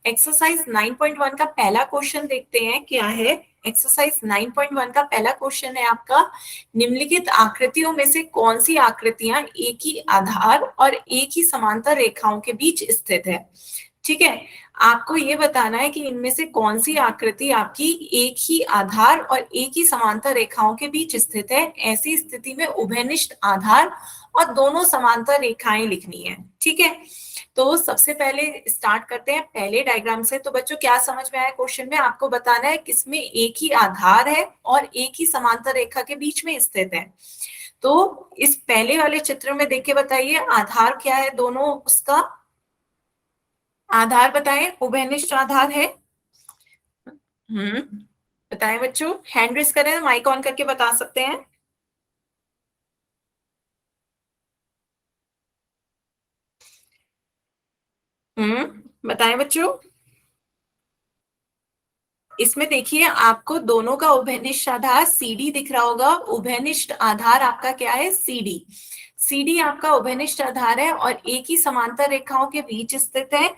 Exercise 9.1 का पहला question देखते हैं क्या है। एक्सरसाइज 9.1 का पहला क्वेश्चन है आपका, निम्नलिखित आकृतियों में से कौन सी आकृतियां एक ही आधार और एक ही समांतर रेखाओं के बीच स्थित है। ठीक है, आपको ये बताना है कि इनमें से कौन सी आकृति आपकी एक ही आधार और एक ही समांतर रेखाओं के बीच स्थित है। ऐसी स्थिति में उभयनिष्ठ आधार और दोनों समांतर रेखाएं लिखनी है। ठीक है, तो सबसे पहले स्टार्ट करते हैं पहले डायग्राम से। तो बच्चों क्या समझ में आया, क्वेश्चन में आपको बताना है किसमें एक ही आधार है और एक ही समांतर रेखा के बीच में स्थित है। तो इस पहले वाले चित्र में देख के बताइए आधार क्या है, दोनों उसका आधार बताएं, उभयनिष्ठ आधार है। बताएं बच्चों, हैंड रेस करें, माइक ऑन करके बता सकते हैं। बताएं बच्चों। इसमें देखिए आपको दोनों का उभयनिष्ठ आधार CD दिख रहा होगा। उभयनिष्ठ आधार आपका क्या है, CD। CD आपका उभयनिष्ठ आधार है और एक ही समांतर रेखाओं के बीच स्थित है।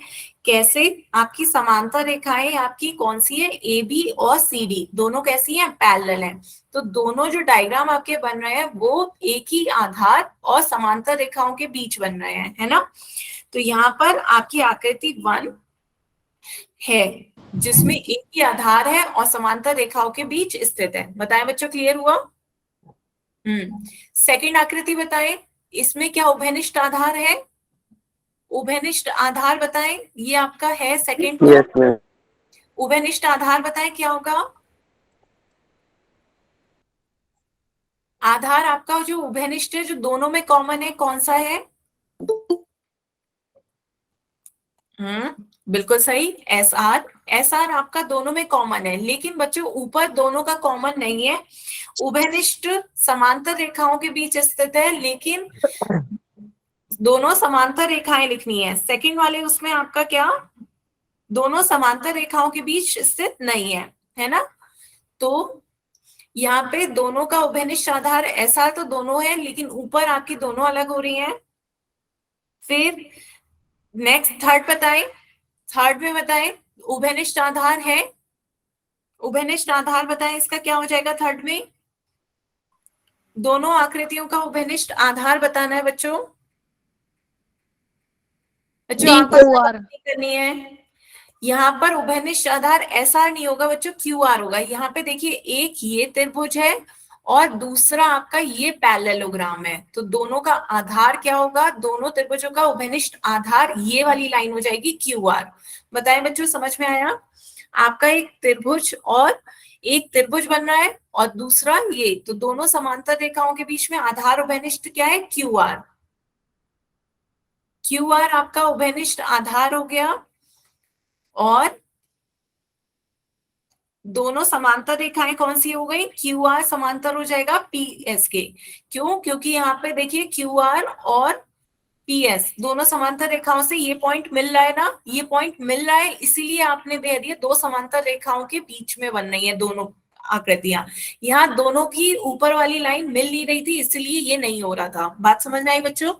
कैसे, आपकी समांतर रेखाएं आपकी कौन सी है, AB और CD दोनों कैसी हैं, पैरेलल हैं। तो दोनों जो डायग्राम आपके बन रहे हैं वो एक ही आधार और समांतर रेखाओं के बीच बन रहे हैं, है ना। तो यहाँ पर आपकी आकृति 1 है जिसमें एक ही आधार है और समांतर रेखाओं के बीच स्थित है। बताएं बच्चों, क्लियर हुआ। सेकंड आकृति बताएं, इसमें क्या उभयनिष्ठ आधार है, उभयनिष्ठ आधार बताएं। ये आपका है सेकंड का yes, उभयनिष्ठ आधार, बताएं क्या होगा। आधार आपका जो उभयनिष्ठ है, जो दोनों में कॉमन है, कौन सा है। बिल्कुल सही, SR। SR आपका दोनों में कॉमन है, लेकिन बच्चों ऊपर दोनों का कॉमन नहीं है। उभयनिष्ठ समांतर रेखाओं के बीच स्थित है, लेकिन दोनों समांतर रेखाएं लिखनी है। सेकंड वाले उसमें आपका क्या, दोनों समांतर रेखाओं के बीच स्थित नहीं है ना। तो यहाँ पे दोनों का उभयनिष्ठ आधार ऐसा तो दोनों है, लेकिन ऊपर आपकी दोनों अलग हो रही हैं। फिर नेक्स्ट थर्ड बताएं, थर्ड में बताएं उभयनिष्ठ आधार है, उभयनिष्ठ आधार बताएं इसका क्या हो जाएगा थर्ड में। दोनों आकृतियों का उभयनिष्ठ आधार बताना है बच्चों। बच्चों डी आपको क्यू आर नहीं करनी है। यहाँ पर उभयनिष्ठ आधार SR नहीं होगा बच्चों, QR होगा। यहाँ पे देखिए एक ये त्रिभुज है और दूसरा आपका ये पैरेललोग्राम है। तो दोनों का आधार क्या होगा, दोनों त्रिभुजों का उभयनिष्ठ आधार ये वाली लाइन हो जाएगी QR। बताएं बच्चों, समझ में आया। आपका एक त्रिभुज और एक त्रिभुज बन रहा है और दूसरा ये, तो दोनों समांतर रेखाओं के बीच में आधार उभयनिष्ठ क्या है, QR। QR आपका उभयनिष्ठ आधार हो गया और दोनों समांतर रेखाएं कौन सी हो गई, QR समांतर हो जाएगा PS के। क्यों, क्योंकि यहाँ पे देखिए QR और PS दोनों समांतर रेखाओं से ये पॉइंट मिल रहा है ना, ये पॉइंट मिल रहा है, इसीलिए आपने दे दिया दो समांतर रेखाओं के बीच में बन रही है दोनों आकृतियां। यहाँ दोनों की ऊपर वाली लाइन मिल नहीं रही थी, इसलिए ये नहीं हो रहा था। बात समझ में आई बच्चों।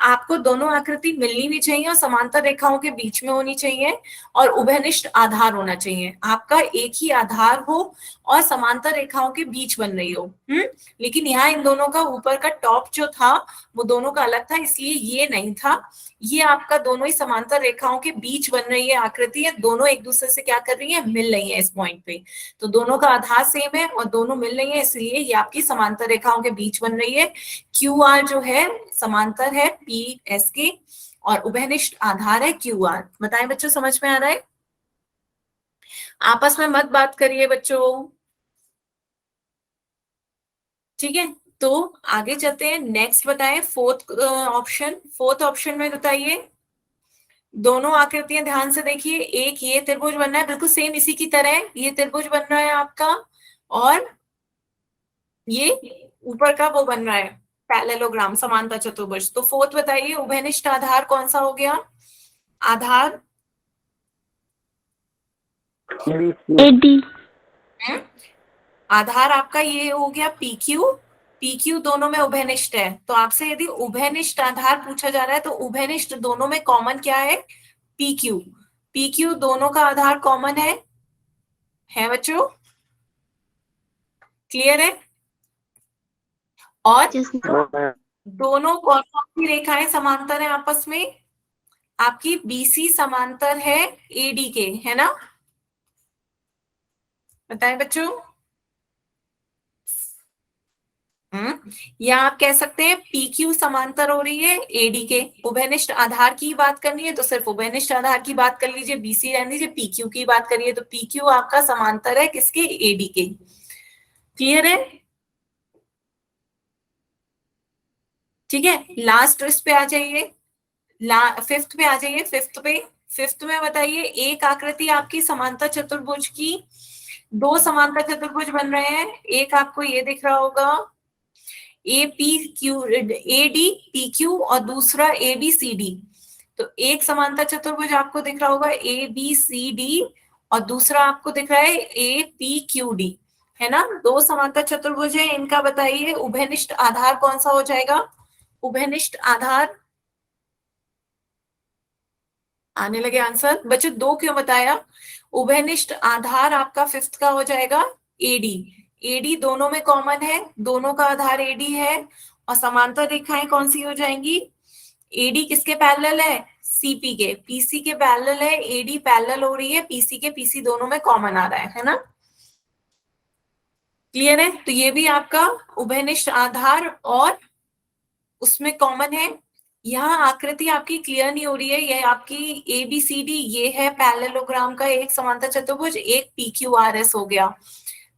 आपको दोनों आकृति मिलनी भी चाहिए और समांतर रेखाओं के बीच में होनी चाहिए और उभयनिष्ठ आधार होना चाहिए। आपका एक ही आधार हो और समांतर रेखाओं के बीच बन रही हो। लेकिन यहाँ इन दोनों का ऊपर का टॉप जो था वो दोनों का अलग था, इसलिए ये नहीं था। ये आपका दोनों ही समांतर रेखाओं के बीच बन रही है आकृति है, दोनों एक दूसरे से क्या कर रही है, मिल रही है इस पॉइंट पे। तो दोनों का आधार सेम है और दोनों मिल रही है, इसलिए ये आपकी समांतर रेखाओं के बीच बन रही है। QR जो है समांतर है PS के और उभयनिष्ठ आधार है QR। बताएं बच्चों, समझ में आ रहा है। आपस में मत बात करिए बच्चों, ठीक है। तो आगे चलते हैं, नेक्स्ट बताएं फोर्थ ऑप्शन। फोर्थ ऑप्शन में बताइए, दोनों आकृतियां ध्यान से देखिए। एक ये त्रिभुज बनना है बिल्कुल सेम इसी की तरह, ये त्रिभुज बन रहा है आपका और ये ऊपर का वो बन रहा है पैरेललोग्राम समांतर चतुर्भुज। तो फोर्थ बताइए उभयनिष्ठ आधार कौन सा हो गया, आधार एडी आधार आपका ये हो गया PQ। PQ दोनों में उभयनिष्ठ है, तो आपसे यदि उभयनिष्ठ आधार पूछा जा रहा है तो उभयनिष्ठ दोनों में कॉमन क्या है, PQ। पी क्यू दोनों का आधार कॉमन है बच्चों? क्लियर है? और yes ma'am. दोनों कौन कौन सी रेखाएं समांतर है आपस में? आपकी बीसी समांतर है एडी के, है ना? बताएं बच्चों। या आप कह सकते हैं पी क्यू समांतर हो रही है एडी के। उभयनिष्ठ आधार की बात करनी है तो सिर्फ उभयनिष्ठ आधार की बात कर लीजिए, बीसी रहने दीजिए। पी क्यू की बात करिए तो पी क्यू आपका समांतर है किसके? एडी के। क्लियर है? ठीक है, लास्ट इस पे आ जाइए, फिफ्थ पे आ जाइए। फिफ्थ में बताइए, एक आकृति आपकी समांतर चतुर्भुज की, दो समांतर चतुर्भुज बन रहे हैं। एक आपको ये दिख रहा होगा A P Q, A D P Q, और दूसरा ए बी सी डी। तो एक समांतर चतुर्भुज आपको दिख रहा होगा ए बी सी डी, और दूसरा आपको दिख रहा है ए पी क्यू डी, है ना? दो समांतर चतुर्भुज है, इनका बताइए उभयनिष्ठ आधार कौन सा हो जाएगा? उभयनिष्ठ आधार आने लगे आंसर बच्चों? दो क्यों बताया? उभयनिष्ठ आधार आपका फिफ्थ का हो जाएगा एडी। एडी दोनों में कॉमन है, दोनों का आधार एडी है। और समांतर रेखाएं कौन सी हो जाएंगी? एडी किसके पैरेलल है? सीपी के। पीसी के पैरेलल है, एडी पैरेलल हो रही है पीसी के। पीसी दोनों में कॉमन आ रहा है ना? क्लियर है? तो ये भी आपका उभयनिष्ठ आधार और उसमें कॉमन है। यहाँ आकृति आपकी क्लियर नहीं हो रही है, ये आपकी ए बी सी डी, ये है पैरेललोग्राम का एक समांतर चतुर्भुज, एक पी क्यू आर एस हो गया।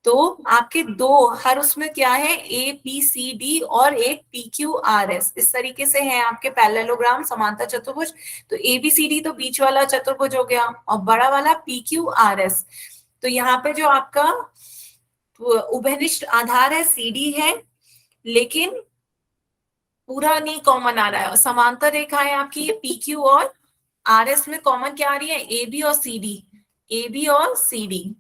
तो आपके दो, हर उसमें क्या है? ए बी सी डी और एक पी क्यू आर एस, इस तरीके से है आपके पैरेललोग्राम समांतर चतुर्भुज। तो ए बी सी डी तो बीच वाला चतुर्भुज हो गया, और बड़ा वाला पी क्यू आर एस। तो यहाँ पे जो आपका उभयनिष्ठ आधार है सी डी है, लेकिन पूरा नहीं कॉमन आ रहा है। और समांतर रेखाएं आपकी ये पी क्यू और आर एस में कॉमन क्या आ रही है? ए बी और सी डी, ए बी और सी डी।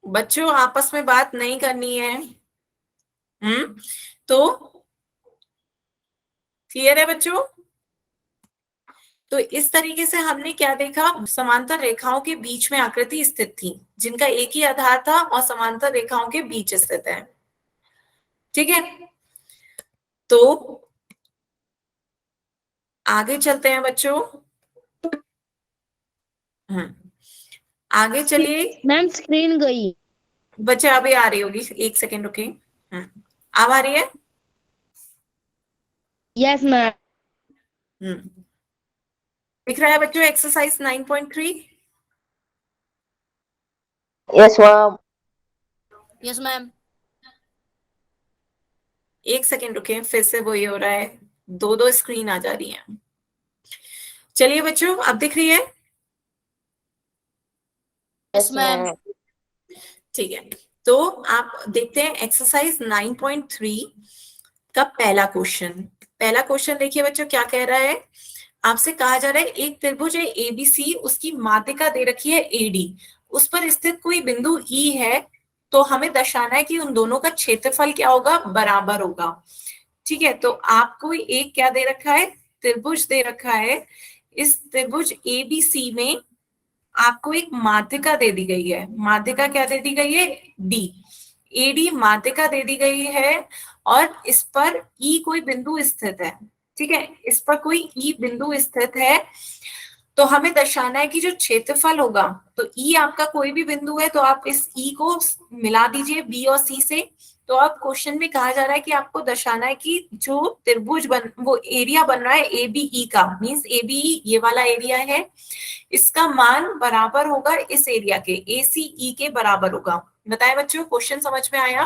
बच्चों आपस में बात नहीं करनी है। तो क्लियर है बच्चों? तो इस तरीके से हमने क्या देखा? समांतर रेखाओं के बीच में आकृति स्थित थी, जिनका एक ही आधार था और समांतर रेखाओं के बीच स्थित है। ठीक है, तो आगे चलते हैं बच्चों। आगे चलिए। मैम स्क्रीन गई। बच्चे अभी आ रही होगी, एक सेकेंड रुके। अब आ रही है? Yes ma'am. दिख रहा है बच्चों exercise 9.3? Yes ma'am. Yes ma'am. एक सेकेंड रुके, फिर से वही हो रहा है, दो दो स्क्रीन आ जा रही है। चलिए बच्चों, अब दिख रही है? Yes ma'am. ठीक है, तो आप देखते हैं एक्सरसाइज 9.3 का पहला क्वेश्चन। पहला क्वेश्चन देखिए बच्चों, क्या कह रहा है? आपसे कहा जा रहा है एक त्रिभुज है एबीसी, उसकी माध्यिका दे रखी है एडी, उस पर स्थित कोई बिंदु ई है, तो हमें दर्शाना है कि उन दोनों का क्षेत्रफल क्या होगा? बराबर होगा। ठीक है, तो आपको एक क्या दे रखा है? त्रिभुज दे रखा है। इस त्रिभुज एबीसी में आपको एक माध्यिका दे दी गई है। माध्यिका क्या दे दी गई है? डी। एडी माध्यिका दे दी गई है, और इस पर ई कोई बिंदु स्थित है। ठीक है, इस पर कोई ई बिंदु स्थित है, तो हमें दर्शाना है कि जो क्षेत्रफल होगा, तो ई आपका कोई भी बिंदु है, तो आप इस ई को मिला दीजिए बी और सी से। तो अब क्वेश्चन में कहा जा रहा है कि आपको दर्शाना है कि जो त्रिभुज वो एरिया बन रहा है ए बी ई का, मीन्स ए बी ई ये वाला एरिया है, इसका मान बराबर होगा इस एरिया के, ए सी ई के बराबर होगा। बताए बच्चों, क्वेश्चन समझ में आया?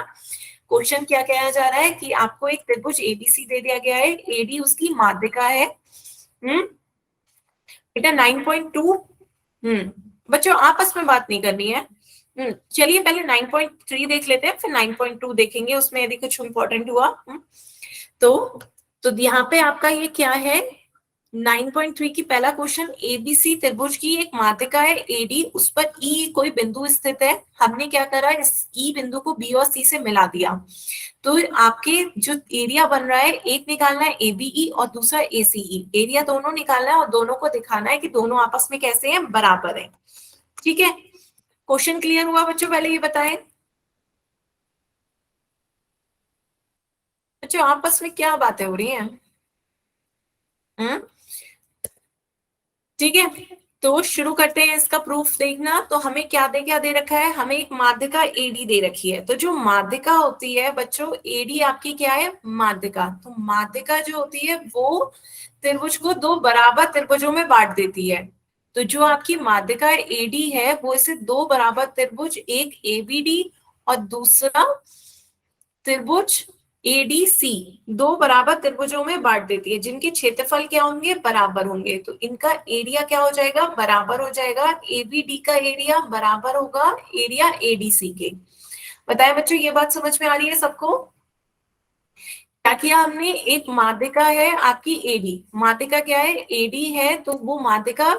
क्वेश्चन क्या कहा जा रहा है कि आपको एक त्रिभुज एबीसी दे दिया गया है, एडी उसकी माध्यिका है। बेटा 9.2। बच्चों आपस में बात नहीं करनी है। चलिए पहले 9.3 देख लेते हैं, फिर 9.2 देखेंगे, उसमें यदि कुछ इंपॉर्टेंट हुआ। तो यहाँ पे आपका ये क्या है? 9.3 की पहला क्वेश्चन, एबीसी त्रिभुज की एक माध्यिका है एडी, उस पर ई कोई बिंदु स्थित है। हमने क्या करा, इस ई बिंदु को बी और सी से मिला दिया। तो आपके जो एरिया बन रहा है, एक निकालना है एबीई और दूसरा एसीई। एरिया दोनों निकालना है और दोनों को दिखाना है कि दोनों आपस में कैसे हैं, बराबर है। ठीक है, क्वेश्चन क्लियर हुआ बच्चों? पहले ये बताएं बच्चों, आपस में क्या बातें हो रही हैं? हम्म, ठीक है, तो शुरू करते हैं इसका प्रूफ देखना। तो हमें क्या दे रखा है, हमें एक माध्यिका एडी दे रखी है। तो जो माध्यिका होती है बच्चों, एडी आपकी क्या है, माध्यिका। तो माध्यिका जो होती है वो त्रिभुज को दो बराबर त्रिभुजों में बांट देती है। तो जो आपकी माध्यिका एडी है वो इसे दो बराबर त्रिभुज, एक एबीडी और दूसरा त्रिभुज एडीसी, दो बराबर त्रिभुजों में बांट देती है, जिनके क्षेत्रफल क्या होंगे, बराबर होंगे। तो इनका एरिया क्या हो जाएगा, बराबर हो जाएगा। एबीडी का एरिया बराबर होगा एरिया एडीसी के। बताए बच्चों, ये बात समझ में आ रही है सबको? क्या किया हमने, एक माध्यिका है आपकी एडी, माध्यिका क्या है, एडी है, तो वो माध्यिका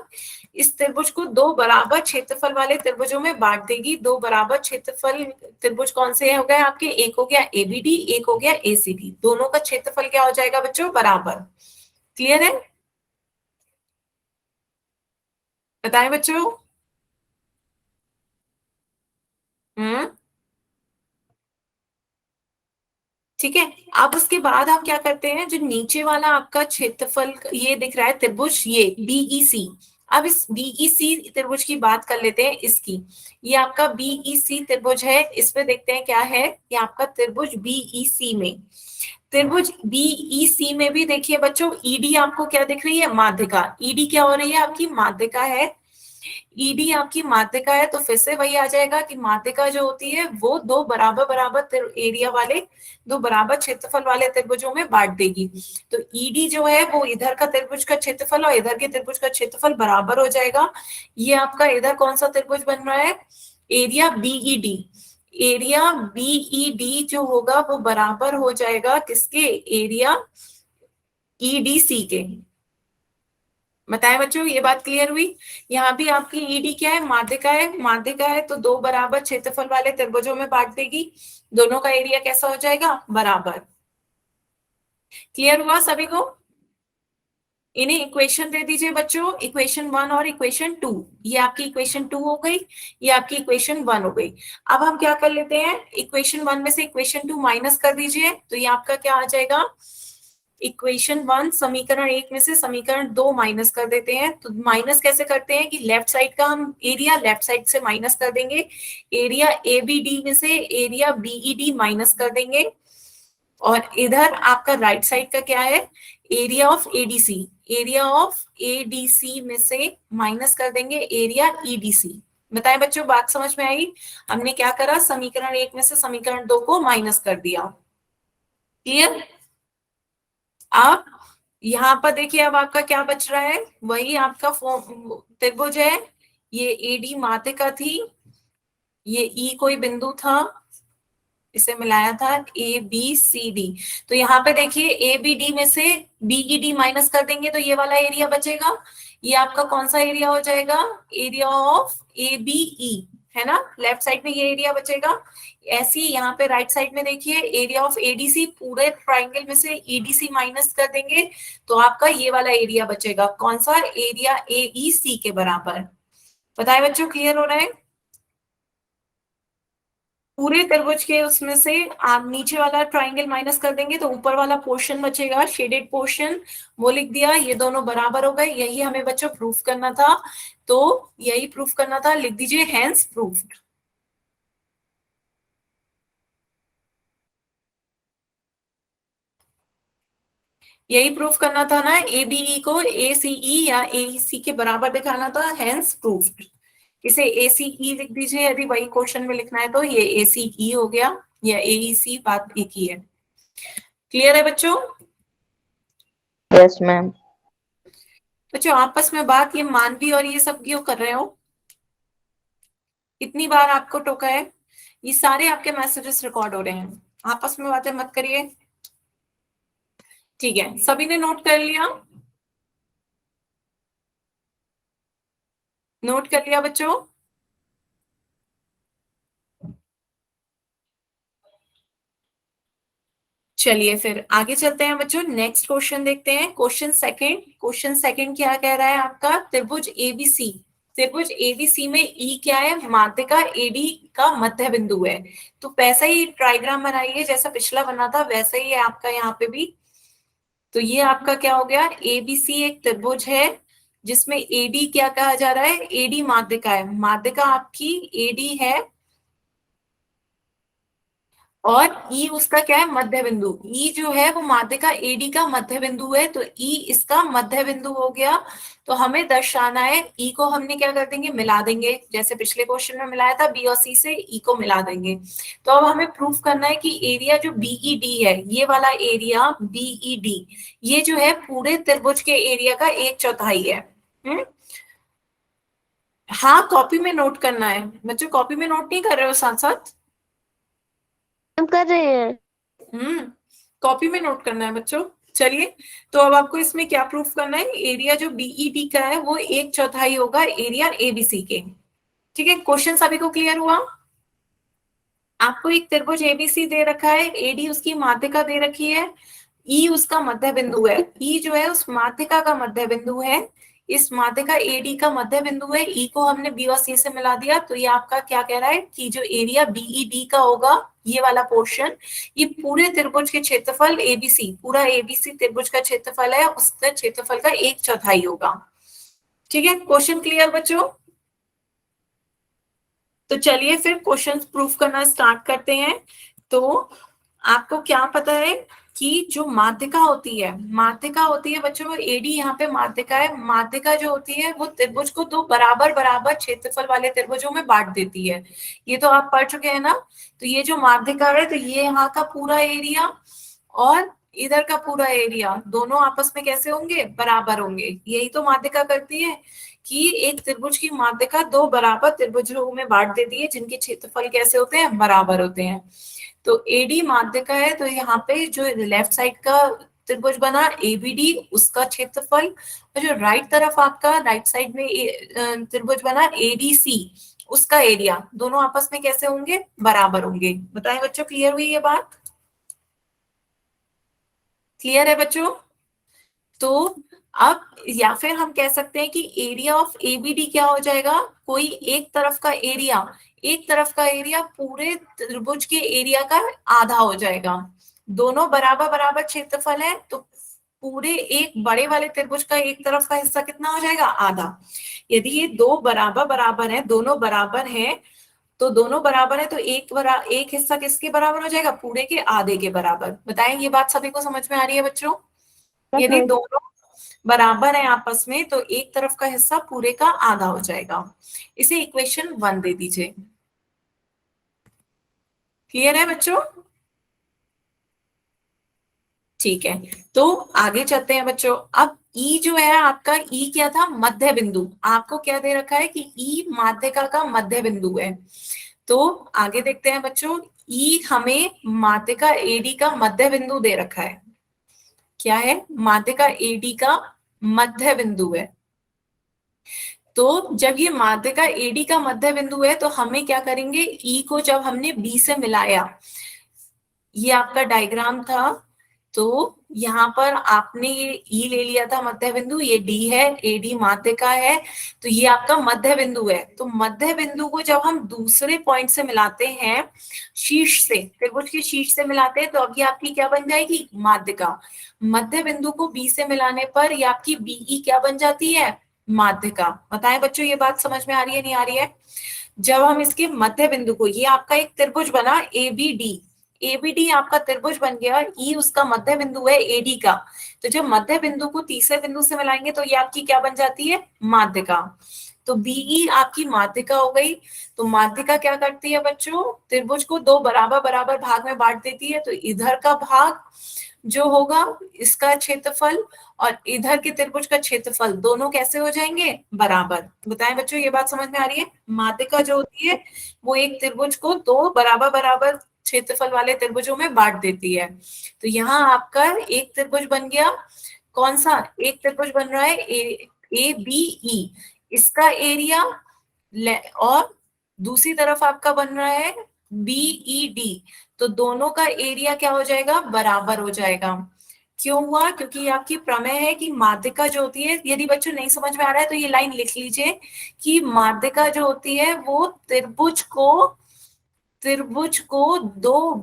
इस त्रिभुज को दो बराबर क्षेत्रफल वाले त्रिभुजों में बांट देगी। दो बराबर क्षेत्रफल त्रिभुज कौन से हो गए आपके, एक हो गया एबीडी, एक हो गया एसीडी। दोनों का क्षेत्रफल क्या हो जाएगा बच्चों, बराबर। क्लियर है? बताएं बच्चों। हम्म, ठीक है। अब उसके बाद आप क्या करते हैं, जो नीचे वाला आपका क्षेत्रफल ये दिख रहा है त्रिभुज, ये बीईसी। अब इस बीईसी त्रिभुज की बात कर लेते हैं, इसकी। ये आपका बीईसी त्रिभुज है, इसमें देखते हैं क्या है। ये आपका त्रिभुज बीईसी में, त्रिभुज बीईसी में भी देखिए बच्चों, ईडी आपको क्या दिख रही है, माध्यिका। ईडी क्या हो रही है आपकी, माध्यिका है। ईडी आपकी माध्यिका है, तो फिर से वही आ जाएगा कि माध्यिका जो होती है वो दो बराबर बराबर एरिया वाले, दो बराबर क्षेत्रफल वाले त्रिभुजों में बांट देगी। तो ईडी जो है वो इधर का त्रिभुज का क्षेत्रफल और इधर के त्रिभुज का क्षेत्रफल बराबर हो जाएगा। ये आपका इधर कौन सा त्रिभुज बन रहा है, एरिया बीईडी। एरिया बीईडी जो होगा वो बराबर हो जाएगा किसके, एरिया ईडीसी के। बताएं बच्चों, ये बात क्लियर हुई? यहाँ भी आपकी ईडी क्या है, माध्यिका है। माध्यिका है तो दो बराबर क्षेत्रफल वाले त्रिभुजों में बांट देगी, दोनों का एरिया कैसा हो जाएगा, बराबर। क्लियर हुआ सभी को? इन्हें इक्वेशन दे दीजिए बच्चों, इक्वेशन 1 और इक्वेशन 2। ये आपकी इक्वेशन 2 हो गई, ये आपकी इक्वेशन 1 हो गई। अब हम क्या कर लेते हैं, इक्वेशन 1 में से इक्वेशन 2 माइनस कर दीजिए, तो ये आपका क्या आ जाएगा, इक्वेशन 1 समीकरण 1 में से समीकरण 2 माइनस कर देते हैं। तो माइनस कैसे करते हैं कि लेफ्ट साइड का हम एरिया लेफ्ट साइड से माइनस कर देंगे, एरिया एबीडी में से एरिया बीईडी माइनस कर देंगे, और इधर आपका राइट साइड का क्या है, area of ADC, area of ADC में से माइनस कर देंगे एरिया ईडीसी। बताएं बच्चों, बात समझ में आई? हमने क्या करा, समीकरण 1 में से समीकरण 2 को माइनस कर दिया। क्लियर? अब यहाँ पर देखिए, अब आपका क्या बच रहा है, वही आपका त्रिभुज है। ये एडी माध्यिका थी, ये ई कोई बिंदु था, इसे मिलाया था ए बी सी डी। तो यहाँ पे देखिए ए बी डी में से बीई डी माइनस कर देंगे तो ये वाला एरिया बचेगा। ये आपका कौन सा एरिया हो जाएगा, area of A B E, है ना। लेफ्ट साइड में ये एरिया बचेगा। ऐसी यहाँ पे राइट साइड में देखिए, एरिया ऑफ एडीसी, पूरे ट्राइंगल में से ईडीसी माइनस कर देंगे तो आपका ये वाला एरिया बचेगा, कौन सा, एरिया ए ई सी के बराबर। बताए बच्चों, क्लियर हो रहा है? पूरे त्रिभुज के उसमें से आप नीचे वाला ट्राइंगल माइनस कर देंगे तो ऊपर वाला पोर्शन बचेगा, शेडेड पोर्शन, वो लिख दिया। ये दोनों बराबर हो गए, यही हमें बच्चों प्रूफ करना था। तो यही प्रूफ करना था, लिख दीजिए हैंस प्रूफ्ड। यही प्रूफ करना था ना, एबीई को एसीई या एईसी के बराबर दिखाना था, हैंस प्रूफ्ड। इसे एसीई लिख दीजिए यदि वही क्वेश्चन में लिखना है, तो ये एसीई हो गया या एईसी, बात एक ही है। क्लियर है बच्चों? Yes ma'am. बच्चों आपस में बात ये मानवी और ये सब क्यों कर रहे हो, इतनी बार आपको टोका है? ये सारे आपके मैसेजेस रिकॉर्ड हो रहे हैं, आपस में बातें मत करिए। ठीक है, सभी ने नोट कर लिया? नोट कर लिया बच्चों? चलिए फिर आगे चलते हैं बच्चों, नेक्स्ट क्वेश्चन देखते हैं। क्वेश्चन सेकंड क्या कह रहा है आपका? त्रिभुज एबीसी, त्रिभुज एबीसी में ई क्या है? माध्यिका एडी का मध्य बिंदु है। तो वैसा ही ट्राइग्राम बनाइए जैसा पिछला बना था, वैसा ही है आपका यहाँ पे भी। तो ये आपका क्या हो गया? एबीसी एक त्रिभुज है जिसमें एडी क्या कहा जा रहा है? एडी माध्यिका है, माध्यिका आपकी एडी है, और ई उसका क्या है? मध्य बिंदु। ई जो है वो माध्यिका एडी का मध्य बिंदु है, तो ई इसका मध्य बिंदु हो गया। तो हमें दर्शाना है, ई को हमने क्या कर देंगे? मिला देंगे, जैसे पिछले क्वेश्चन में मिलाया था, बी और सी से ई को मिला देंगे। तो अब हमें प्रूफ करना है कि एरिया जो बीईडी है, ये वाला एरिया बीईडी, ये जो है पूरे त्रिभुज के एरिया का 1/4 है। हम्म। हाँ, कॉपी में नोट करना है बच्चों, कॉपी में नोट नहीं कर रहे हो साथ साथ? हम कर रहे हैं। हम्म, कॉपी में नोट करना है बच्चों। चलिए, तो अब आपको इसमें क्या प्रूफ करना है? एरिया जो बीईडी का है वो 1/4 होगा एरिया एबीसी के। ठीक है, क्वेश्चन सभी को क्लियर हुआ? आपको एक त्रिभुज एबीसी दे रखा है, एडी उसकी माध्यिका दे रखी है, ई उसका मध्य बिंदु है, ई जो है उस माध्यिका का मध्य बिंदु है, इस माध्यिका एडी का मध्य बिंदु है, ई को हमने बी और सी से मिला दिया। तो ये आपका क्या कह रहा है कि जो एरिया बीईडी का होगा, ये वाला पोर्शन, ये पूरे त्रिभुज के क्षेत्रफल एबीसी, पूरा एबीसी त्रिभुज का क्षेत्रफल है, उसका क्षेत्रफल का 1/4 होगा। ठीक है, क्वेश्चन क्लियर बच्चों? तो चलिए फिर क्वेश्चन प्रूफ करना स्टार्ट करते हैं। तो आपको क्या पता है कि जो माध्यिका होती है, माध्यिका होती है बच्चों, एडी यहाँ पे माध्यिका है, माध्यिका जो होती है वो त्रिभुज को दो बराबर बराबर क्षेत्रफल वाले त्रिभुजों में बांट देती है। ये तो आप पढ़ चुके हैं ना। तो ये जो माध्यिका है, तो ये यहाँ का पूरा एरिया और इधर का पूरा एरिया, दोनों आपस में कैसे होंगे? बराबर होंगे। यही तो माध्यिका करती है कि एक त्रिभुज की माध्यिका दो बराबर त्रिभुजों में बांट देती है, जिनके क्षेत्रफल कैसे होते हैं? बराबर होते हैं। तो एडी माध्यिका है, तो यहाँ पे जो लेफ्ट साइड का त्रिभुज बना एबीडी, उसका क्षेत्रफल, और जो राइट तरफ आपका राइट साइड में त्रिभुज बना एडीसी, उसका एरिया, दोनों आपस में कैसे होंगे? बराबर होंगे। बताएं बच्चों, क्लियर हुई ये बात? क्लियर है बच्चों? तो अब या फिर हम कह सकते हैं कि एरिया ऑफ एबीडी क्या हो जाएगा? कोई एक तरफ का एरिया, एक तरफ का एरिया पूरे त्रिभुज के एरिया का आधा हो जाएगा। दोनों बराबर बराबर क्षेत्रफल है, तो पूरे एक बड़े वाले त्रिभुज का एक तरफ का हिस्सा कितना हो जाएगा? आधा। यदि ये दो बराबर बराबर है, दोनों बराबर है, तो दोनों बराबर है, तो एक हिस्सा किसके बराबर हो जाएगा? पूरे के आधे के बराबर। बताएं, ये बात सभी को समझ में आ रही है बच्चों? यदि दोनों बराबर है आपस में, तो एक तरफ का हिस्सा पूरे का आधा हो जाएगा। इसे इक्वेशन 1 दे दीजिए। क्लियर है बच्चों? ठीक है, तो आगे चलते हैं बच्चों। अब ई जो है आपका, ई क्या था? मध्य बिंदु। आपको क्या दे रखा है कि ई माध्यिका का मध्य बिंदु है। तो आगे देखते हैं बच्चों, ई हमें माध्यिका एडी का मध्य बिंदु दे रखा है। क्या है? माध्यिका एडी का मध्य बिंदु है। तो जब ये माध्यिका एडी का मध्य बिंदु है, तो हमें क्या करेंगे? ई को जब हमने बी से मिलाया, ये आपका डायग्राम था, तो यहाँ पर आपने ये ई ले लिया था मध्य बिंदु, ये डी है, एडी माध्यिका है, तो ये आपका मध्य बिंदु है। तो मध्य बिंदु को जब हम दूसरे पॉइंट से मिलाते हैं, शीर्ष से, त्रिभुज के शीर्ष से मिलाते हैं, तो अब ये आपकी क्या बन जाएगी? माध्यिका। मध्य बिंदु को बी से मिलाने पर ये आपकी बीई क्या बन जाती है? माध्यिका। बताएं बच्चों, ये बात समझ में आ रही है, नहीं आ रही है? जब हम इसके मध्य बिंदु को, ये आपका एक त्रिभुज बना एबीडी, एबीडी आपका त्रिभुज बन गया, ई उसका मध्य बिंदु है एडी का, तो जब मध्य बिंदु को तीसरे बिंदु से मिलाएंगे, तो ये आपकी क्या बन जाती है? माध्यिका। तो बीई आपकी माध्यिका हो गई। तो माध्यिका क्या करती है बच्चों? त्रिभुज को दो बराबर बराबर भाग में बांट देती है। तो इधर का भाग जो होगा, इसका क्षेत्रफल, और इधर के त्रिभुज का क्षेत्रफल, दोनों कैसे हो जाएंगे? बराबर। बताएं बच्चों, ये बात समझ में आ रही है? माध्यिका जो होती है वो एक त्रिभुज को दो बराबर बराबर क्षेत्रफल वाले त्रिभुजों में बांट देती है। तो यहाँ आपका एक त्रिभुज बन गया। कौन सा? एक त्रिभुज बन रहा है ए बी ई। इसका एरिया और दूसरी तरफ आपका बन रहा है BED, तो दोनों का एरिया क्या हो जाएगा, बराबर हो जाएगा। क्यों हुआ, क्योंकि ये आपकी प्रमेय है कि माध्यिका जो होती है, यदि बच्चों नहीं समझ में आ रहा है तो ये लाइन लिख लीजिए कि माध्यिका जो होती है वो त्रिभुज को दो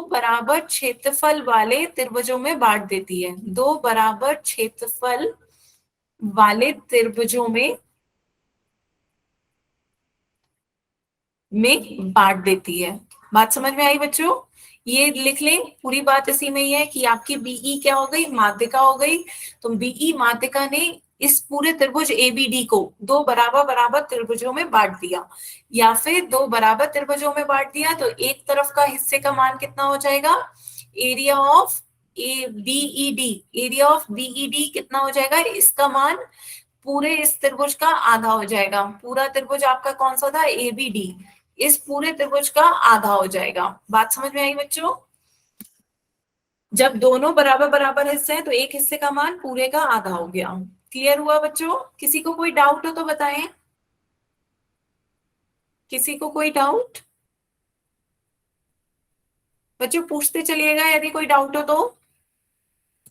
बराबर क्षेत्रफल वाले त्रिभुजों में बांट देती है, दो बराबर क्षेत्रफल वाले त्रिभुजों में बांट देती है। बात समझ में आई बच्चों? ये लिख लें, पूरी बात इसी में ही है कि आपकी बीई क्या हो गई, माध्यिका हो गई। तो बीई माध्यिका ने इस पूरे त्रिभुज एबीडी को दो बराबर बराबर त्रिभुजों में बांट दिया, या फिर दो बराबर त्रिभुजों में बांट दिया तो एक तरफ का हिस्से का मान कितना हो जाएगा, area of B.Ed, area of B.Ed कितना हो जाएगा, इसका मान पूरे इस त्रिभुज का आधा हो जाएगा। पूरा त्रिभुज आपका कौन सा था, एबीडी, इस पूरे त्रिभुज का आधा हो जाएगा। बात समझ में आई बच्चों? जब दोनों बराबर बराबर हिस्से हैं तो एक हिस्से का मान पूरे का आधा हो गया। क्लियर हुआ बच्चों? किसी को कोई डाउट हो तो बताएं, किसी को कोई डाउट? बच्चों पूछते चलिएगा यदि कोई डाउट हो तो।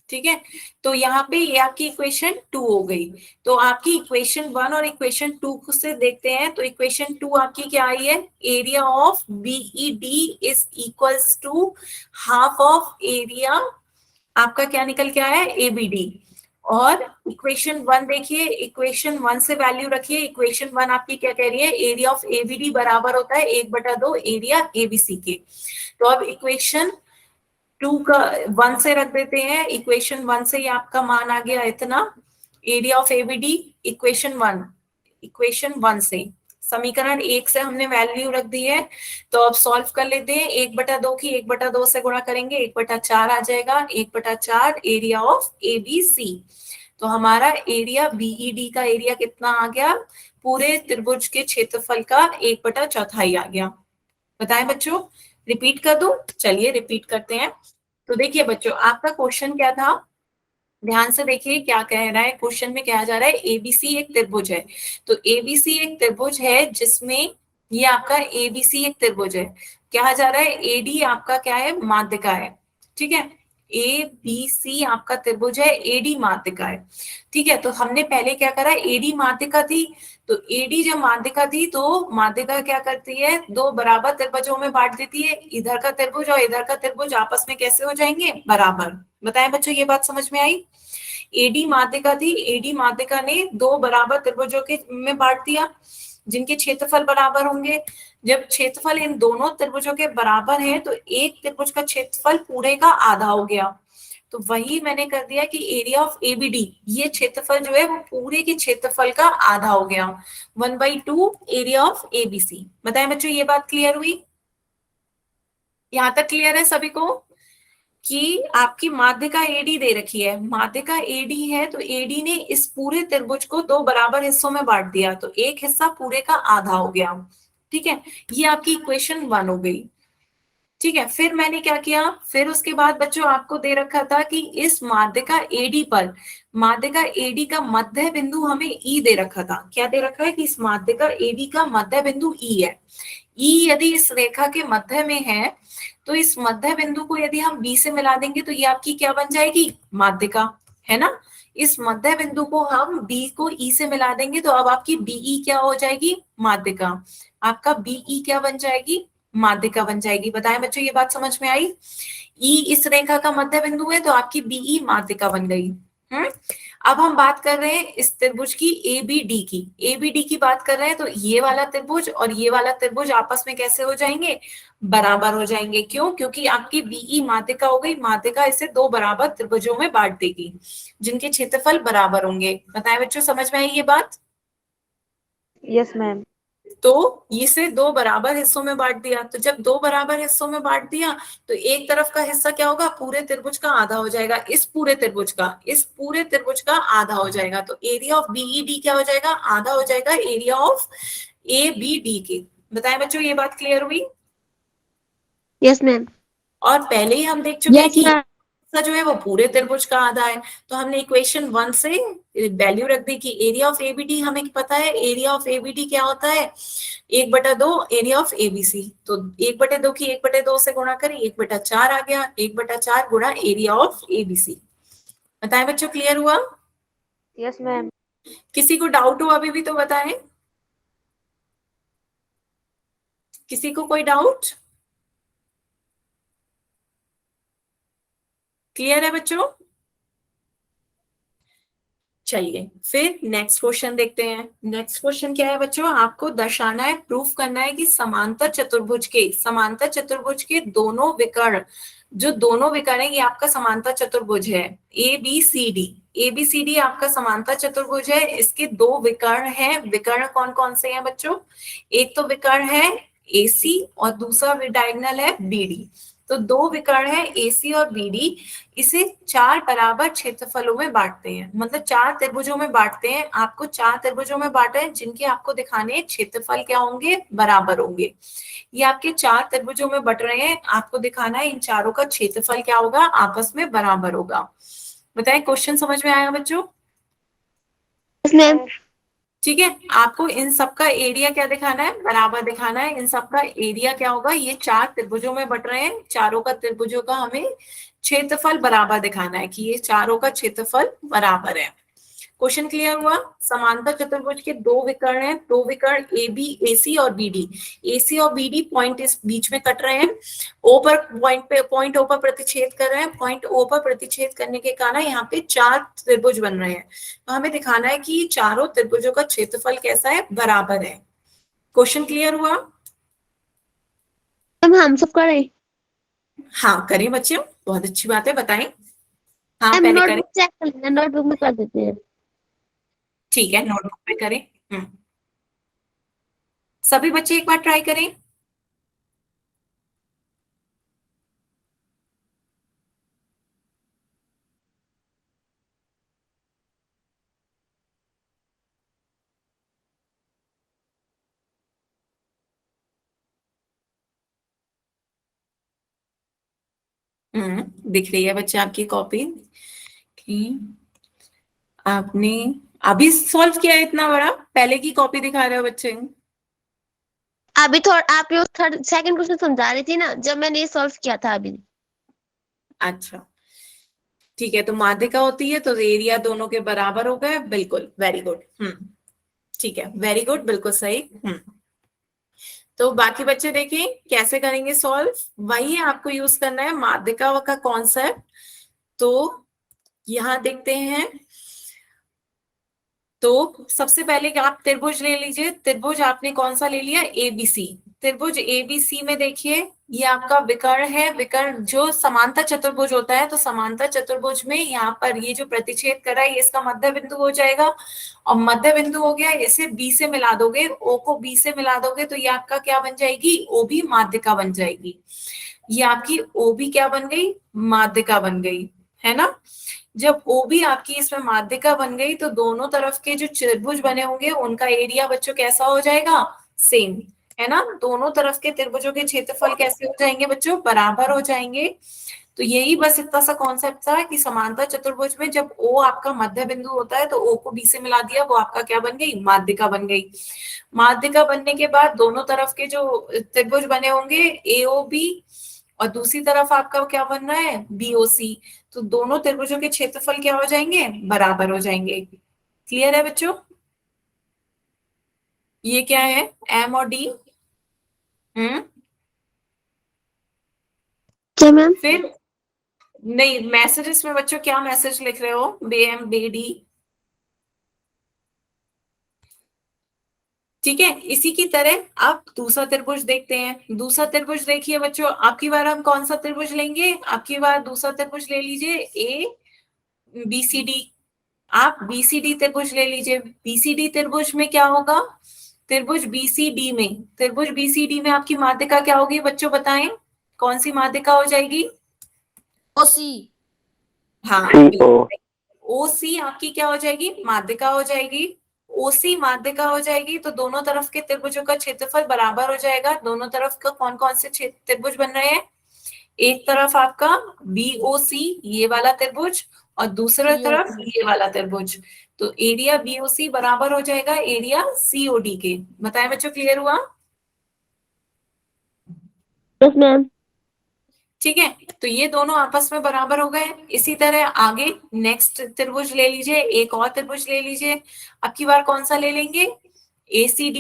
ठीक है, तो यहाँ पे ये आपकी इक्वेशन 2 हो गई। तो आपकी इक्वेशन 1 और इक्वेशन 2 से देखते हैं, तो इक्वेशन 2 आपकी क्या आई है, area of BED is equals to half of area, आपका क्या निकल के आया है, एबीडी। और इक्वेशन 1 देखिए, इक्वेशन 1 से वैल्यू रखिए, इक्वेशन 1 आपकी क्या कह रही है, एरिया ऑफ एबीडी बराबर होता है 1/2 एरिया एबीसी के। तो अब इक्वेशन 2 का 1 से रख देते हैं, इक्वेशन 1 से ही आपका मान आ गया इतना, एरिया ऑफ एबीडी, इक्वेशन 1 से समीकरण 1 से हमने वैल्यू रख दी है। तो अब सॉल्व कर लेते हैं, 1/2 की 1/2 से गुणा करेंगे 1/4 आ जाएगा, 1/4 एरिया ऑफ एबीसी। तो हमारा एरिया बीईडी का एरिया कितना आ गया, पूरे त्रिभुज के क्षेत्रफल का 1/4 आ गया। बताएं बच्चों, रिपीट कर दूं? चलिए रिपीट करते हैं। तो देखिए बच्चों, आपका क्वेश्चन क्या था, ध्यान से देखिए क्या कह रहा है, क्वेश्चन में कहा जा रहा है एबीसी एक त्रिभुज है। तो एबीसी एक त्रिभुज है जिसमें ये आपका एबीसी एक त्रिभुज है, कहा जा रहा है एडी आपका क्या है, माध्यिका है। ठीक है, ए बी सी आपका त्रिभुज है, एडी माध्यिका है। ठीक है, तो हमने पहले क्या करा, एडी माध्यिका थी, तो एडी जब माध्यिका थी तो माध्यिका क्या करती है, दो बराबर त्रिभुजों में बांट देती है, इधर का त्रिभुज और इधर का त्रिभुज आपस में कैसे हो जाएंगे, बराबर। बताएं बच्चों, ये बात समझ में आई? एडी माध्यिका थी, एडी माध्यिका ने दो बराबर त्रिभुजों के में बांट दिया जिनके क्षेत्रफल बराबर होंगे। जब क्षेत्रफल इन दोनों त्रिभुजों के बराबर है तो एक त्रिभुज का क्षेत्रफल पूरे का आधा हो गया। तो वही मैंने कर दिया कि एरिया ऑफ एबीडी, ये क्षेत्रफल जो है वो पूरे के क्षेत्रफल का आधा हो गया, 1/2 एरिया ऑफ एबीसी। बताएं बच्चों, ये बात क्लियर हुई? यहां तक क्लियर है सभी को कि आपकी माध्यिका एडी दे रखी है, माध्यिका एडी है तो एडी ने इस पूरे त्रिभुज को दो बराबर हिस्सों में बांट दिया, तो एक हिस्सा पूरे का आधा हो गया। ठीक है, ये आपकी इक्वेशन 1 हो गई। ठीक है, फिर मैंने क्या किया, फिर उसके बाद बच्चों आपको दे रखा था कि इस माध्यिका एडी पर, माध्यिका एडी का मध्य बिंदु हमें ई दे रखा था। क्या दे रखा है कि इस माध्यिका एडी का मध्य बिंदु ई है। ई यदि इस रेखा के मध्य में है तो इस मध्य बिंदु को यदि हम बी से मिला देंगे तो ये आपकी क्या बन जाएगी, माध्यिका, है ना। इस मध्य बिंदु को हम बी को ई से मिला देंगे तो अब आपकी बीई क्या हो जाएगी, माध्यिका। आपका बीई क्या बन जाएगी, माध्यिका बन जाएगी। बताएं बच्चों, ये बात समझ में आई? ई इस रेखा का मध्य बिंदु है तो आपकी बीई माध्यिका बन गई। अब हम बात कर रहे हैं इस त्रिभुज की एबीडी की, एबीडी की बात कर रहे हैं, तो ये वाला त्रिभुज और ये वाला त्रिभुज आपस में कैसे हो जाएंगे, बराबर हो जाएंगे। क्यों? क्योंकि आपकी बीई माध्यिका हो गई, माध्यिका इसे दो बराबर त्रिभुजों में बांट देगी जिनके क्षेत्रफल बराबर होंगे। बताएं बच्चों, समझ में आई ये बात? Yes ma'am. तो इसे दो बराबर हिस्सों में बांट दिया, तो जब दो बराबर हिस्सों में बांट दिया तो एक तरफ का हिस्सा क्या होगा, पूरे त्रिभुज का आधा हो जाएगा, इस पूरे त्रिभुज का आधा हो जाएगा। तो एरिया ऑफ बीईडी क्या हो जाएगा, आधा हो जाएगा area of A B D के। बताएं बच्चों, ये बात क्लियर हुई? Yes ma'am. और पहले ही हम देख चुके हैं यस कि मैम। जो है वो पूरे त्रिभुज का आधा है। तो हमने इक्वेशन 1 से वैल्यू रख दी कि एरिया ऑफ एबीडी हमें पता है, एरिया ऑफ एबीडी क्या होता है, 1/2 एरिया ऑफ एबीसी। तो 1/2 की 1/2 से गुणा करें, 1/4 आ गया, 1/4 गुणा एरिया ऑफ एबीसी। बताएं बच्चों, क्लियर हुआ? Yes ma'am. किसी को डाउट हो अभी भी तो बताएं, किसी को कोई डाउट? क्लियर है बच्चों? चलिए फिर नेक्स्ट क्वेश्चन देखते हैं। नेक्स्ट क्वेश्चन क्या है बच्चों, आपको दर्शाना है, प्रूफ करना है कि समांतर चतुर्भुज के दोनों विकर्ण, जो दोनों विकर्ण है ये आपका समांतर चतुर्भुज है, A B C D. A B C D आपका समांतर चतुर्भुज है, इसके दो विकर्ण हैं। विकर्ण कौन कौन से हैं बच्चों? एक तो विकर्ण है ए सी और दूसरा डायगोनल है बी डी। तो दो विकर्ण है ए सी और बी डी, इसे 4 बराबर क्षेत्रफलों में बांटते हैं, मतलब 4 त्रिभुजों में बांटते हैं। आपको 4 त्रिभुजों में बांटे हैं जिनके आपको दिखाने क्षेत्रफल क्या होंगे, बराबर होंगे। ये आपके 4 त्रिभुजों में बट रहे हैं, आपको दिखाना है इन चारों का क्षेत्रफल क्या होगा, आपस में बराबर होगा। बताएं, क्वेश्चन समझ में आया बच्चों? Yes ma'am. ठीक है, आपको इन सबका एरिया क्या दिखाना है, बराबर दिखाना है। इन सबका एरिया क्या होगा, ये 4 त्रिभुजों में बट रहे हैं, चारों का त्रिभुजों का हमें क्षेत्रफल बराबर दिखाना है कि ये चारों का क्षेत्रफल बराबर है। क्वेश्चन क्लियर हुआ? समांतर चतुर्भुज के दो विकर्ण हैं, दो विकर्ण ए बी, ए सी और बी डी। ए सी और बी डी पॉइंट इस बीच में कट रहे हैं, ओ पर पॉइंट ओ पर प्रतिच्छेद कर रहे हैं। पॉइंट ओ पर प्रतिच्छेद करने के कारण यहाँ पे 4 त्रिभुज बन रहे हैं। तो हमें दिखाना है कि चारों त्रिभुजों का क्षेत्रफल कैसा है, बराबर है। क्वेश्चन क्लियर हुआ? हम सब करें? हाँ करें बच्चों, बहुत अच्छी बात है, बताएं। हाँ मैम पहले करें। नोटबुक चेक कर लेना, नोटबुक में कर देते हैं। ठीक है, नोटबुक पे करें। सभी बच्चे एक बार ट्राई करें। दिख रही है बच्चे आपकी कॉपी कि आपने अभी सॉल्व किया है इतना बड़ा, पहले की कॉपी दिखा रहे हो बच्चे? अभी थोड़ा आप जो थर्ड सेकंड क्वेश्चन समझा रही थी ना, जब मैंने ये सॉल्व किया था अभी। अच्छा ठीक है, तो माध्यिका होती है तो एरिया दोनों के बराबर हो गए, बिल्कुल, वेरी गुड। ठीक है, वेरी गुड, बिल्कुल सही। तो बाकी बच्चे देखिए कैसे करेंगे सॉल्व, वही आपको यूज करना है माध्यिका का कॉन्सेप्ट। तो यहां देखते हैं, तो सबसे पहले आप त्रिभुज ले लीजिए। त्रिभुज आपने कौन सा ले लिया, एबीसी। त्रिभुज एबीसी में देखिए ये आपका विकर्ण है। विकर्ण जो समांतर चतुर्भुज होता है, तो समांतर चतुर्भुज में यहाँ पर ये जो प्रतिच्छेद कर रहा है ये इसका मध्य बिंदु हो जाएगा, और मध्य बिंदु हो गया, इसे बी से मिला दोगे, ओ को बी से मिला दोगे तो ये आपका क्या बन जाएगी, ओ भी माध्यिका बन जाएगी। ये आपकी ओ भी क्या बन गई, माध्यिका बन गई, है ना। जब ओ भी आपकी इसमें माध्यिका बन गई तो दोनों तरफ के जो त्रिभुज बने होंगे उनका एरिया बच्चों कैसा हो जाएगा, सेम, है ना। दोनों तरफ के त्रिभुजों के क्षेत्रफल कैसे हो जाएंगे बच्चों, बराबर हो जाएंगे। तो यही बस इतना सा कॉन्सेप्ट था कि समांतर चतुर्भुज में जब ओ आपका मध्य बिंदु होता है तो ओ को बी से मिला दिया, वो आपका क्या बन गई, माध्यिका बन गई। माध्यिका बनने के बाद दोनों तरफ के जो त्रिभुज बने होंगे एओ बी, और दूसरी तरफ आपका क्या बन रहा है, बीओसी, तो दोनों त्रिभुजों के क्षेत्रफल क्या हो जाएंगे, बराबर हो जाएंगे। क्लियर है बच्चों? ये क्या है, एम और डी। हम्म क्या मैम? फिर नहीं, मैसेजेस में बच्चों क्या मैसेज लिख रहे हो, बे एम बे डी। ठीक है, इसी की तरह अब दूसरा त्रिभुज देखते हैं। दूसरा त्रिभुज देखिए बच्चों, आपकी बार हम कौन सा त्रिभुज लेंगे, आपकी बार दूसरा त्रिभुज ले लीजिए ए बी सी डी। आप बीसीडी त्रिभुज ले लीजिए। बीसीडी त्रिभुज में क्या होगा, त्रिभुज बीसीडी में, त्रिभुज बीसीडी में आपकी माध्यिका क्या होगी बच्चों, बताएं कौन सी माध्यिका हो जाएगी, ओसी। हाँ ओसी आपकी क्या हो जाएगी, माध्यिका हो जाएगी। ओसी माध्यिका हो जाएगी तो दोनों तरफ के त्रिभुजों का क्षेत्रफल बराबर हो जाएगा। दोनों तरफ का कौन कौन से त्रिभुज बन रहे हैं, एक तरफ आपका BOC ये वाला त्रिभुज और दूसरी तरफ COD। ये वाला त्रिभुज, तो एरिया BOC बराबर हो जाएगा एरिया COD के। बताएं बच्चों, क्लियर हुआ? Yes ma'am. ठीक है, तो ये दोनों आपस में बराबर हो गए। इसी तरह आगे नेक्स्ट त्रिभुज ले लीजिए, एक और त्रिभुज ले लीजिए। अब की बार कौन सा ले लेंगे? ACD।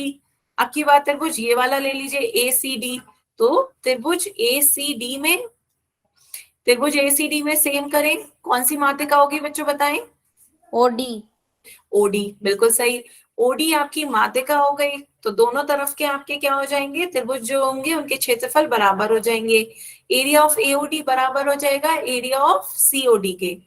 अब की बार त्रिभुज ये वाला ले लीजिए ACD। तो त्रिभुज ACD में सेम करें, कौन सी मात्रिका होगी बच्चों बताएं? OD। OD, बिल्कुल सही। OD आपकी माध्यिका हो गई, तो दोनों तरफ के आपके क्या हो जाएंगे? त्रिभुज जो होंगे उनके क्षेत्रफल बराबर हो जाएंगे। एरिया ऑफ AOD बराबर हो जाएगा एरिया ऑफ COD के,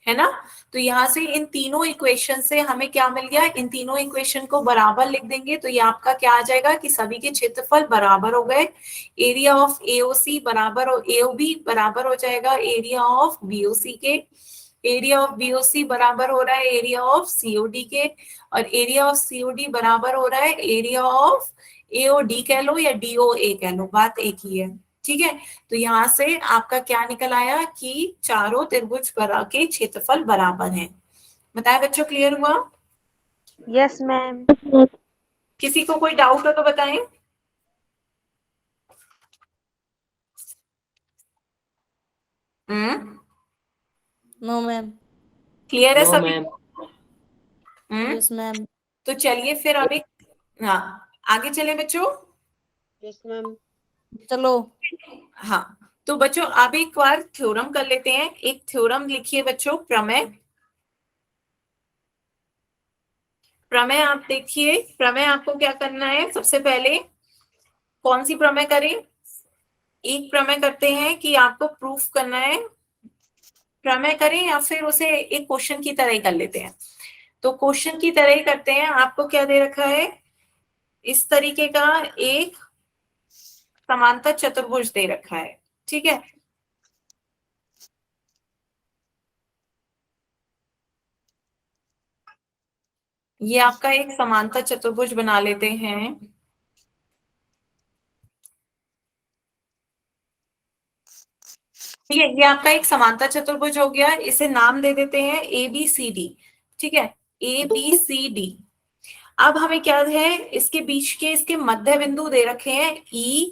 है ना? तो यहाँ से इन तीनों इक्वेशन से हमें क्या मिल गया? इन तीनों इक्वेशन को बराबर लिख देंगे तो ये आपका क्या आ जाएगा कि सभी के क्षेत्रफल बराबर हो गए। एरिया ऑफ AOC बराबर AOB बराबर हो जाएगा एरिया ऑफ BOC के। एरिया ऑफ BOC बराबर हो रहा है एरिया ऑफ COD के, और एरिया ऑफ COD बराबर हो रहा है एरिया ऑफ AOD कह लो या DOA कह लो, बात एक ही है। ठीक है, तो यहाँ से आपका क्या निकल आया कि चारों त्रिभुज के क्षेत्रफल बराबर हैं। बताया बच्चों, क्लियर हुआ? Yes ma'am. किसी को कोई डाउट हो तो बताएं। No ma'am. क्लियर है नो सभी मैम। को? Yes ma'am. तो चलिए फिर अभी, हाँ, आगे चले बच्चों। Yes ma'am. चलो। हाँ, तो बच्चों अब एक बार थ्योरम कर लेते हैं। एक थ्योरम लिखिए बच्चों, प्रमेय। प्रमेय आप देखिए, प्रमेय आपको क्या करना है? सबसे पहले कौन सी प्रमेय करें? एक प्रमेय करते हैं कि आपको प्रूफ करना है। प्रमेय करें या फिर उसे एक क्वेश्चन की तरह ही कर लेते हैं? तो क्वेश्चन की तरह ही करते हैं। आपको क्या दे रखा है? इस तरीके का एक समांतर चतुर्भुज दे रखा है, ठीक है? ये आपका एक समांतर चतुर्भुज बना लेते हैं। ठीक है, ये आपका एक समांतर चतुर्भुज हो गया। इसे नाम दे देते हैं ABCD। ठीक है, ABCD। अब हमें क्या है? इसके बीच के इसके मध्य बिंदु दे रखे हैं E।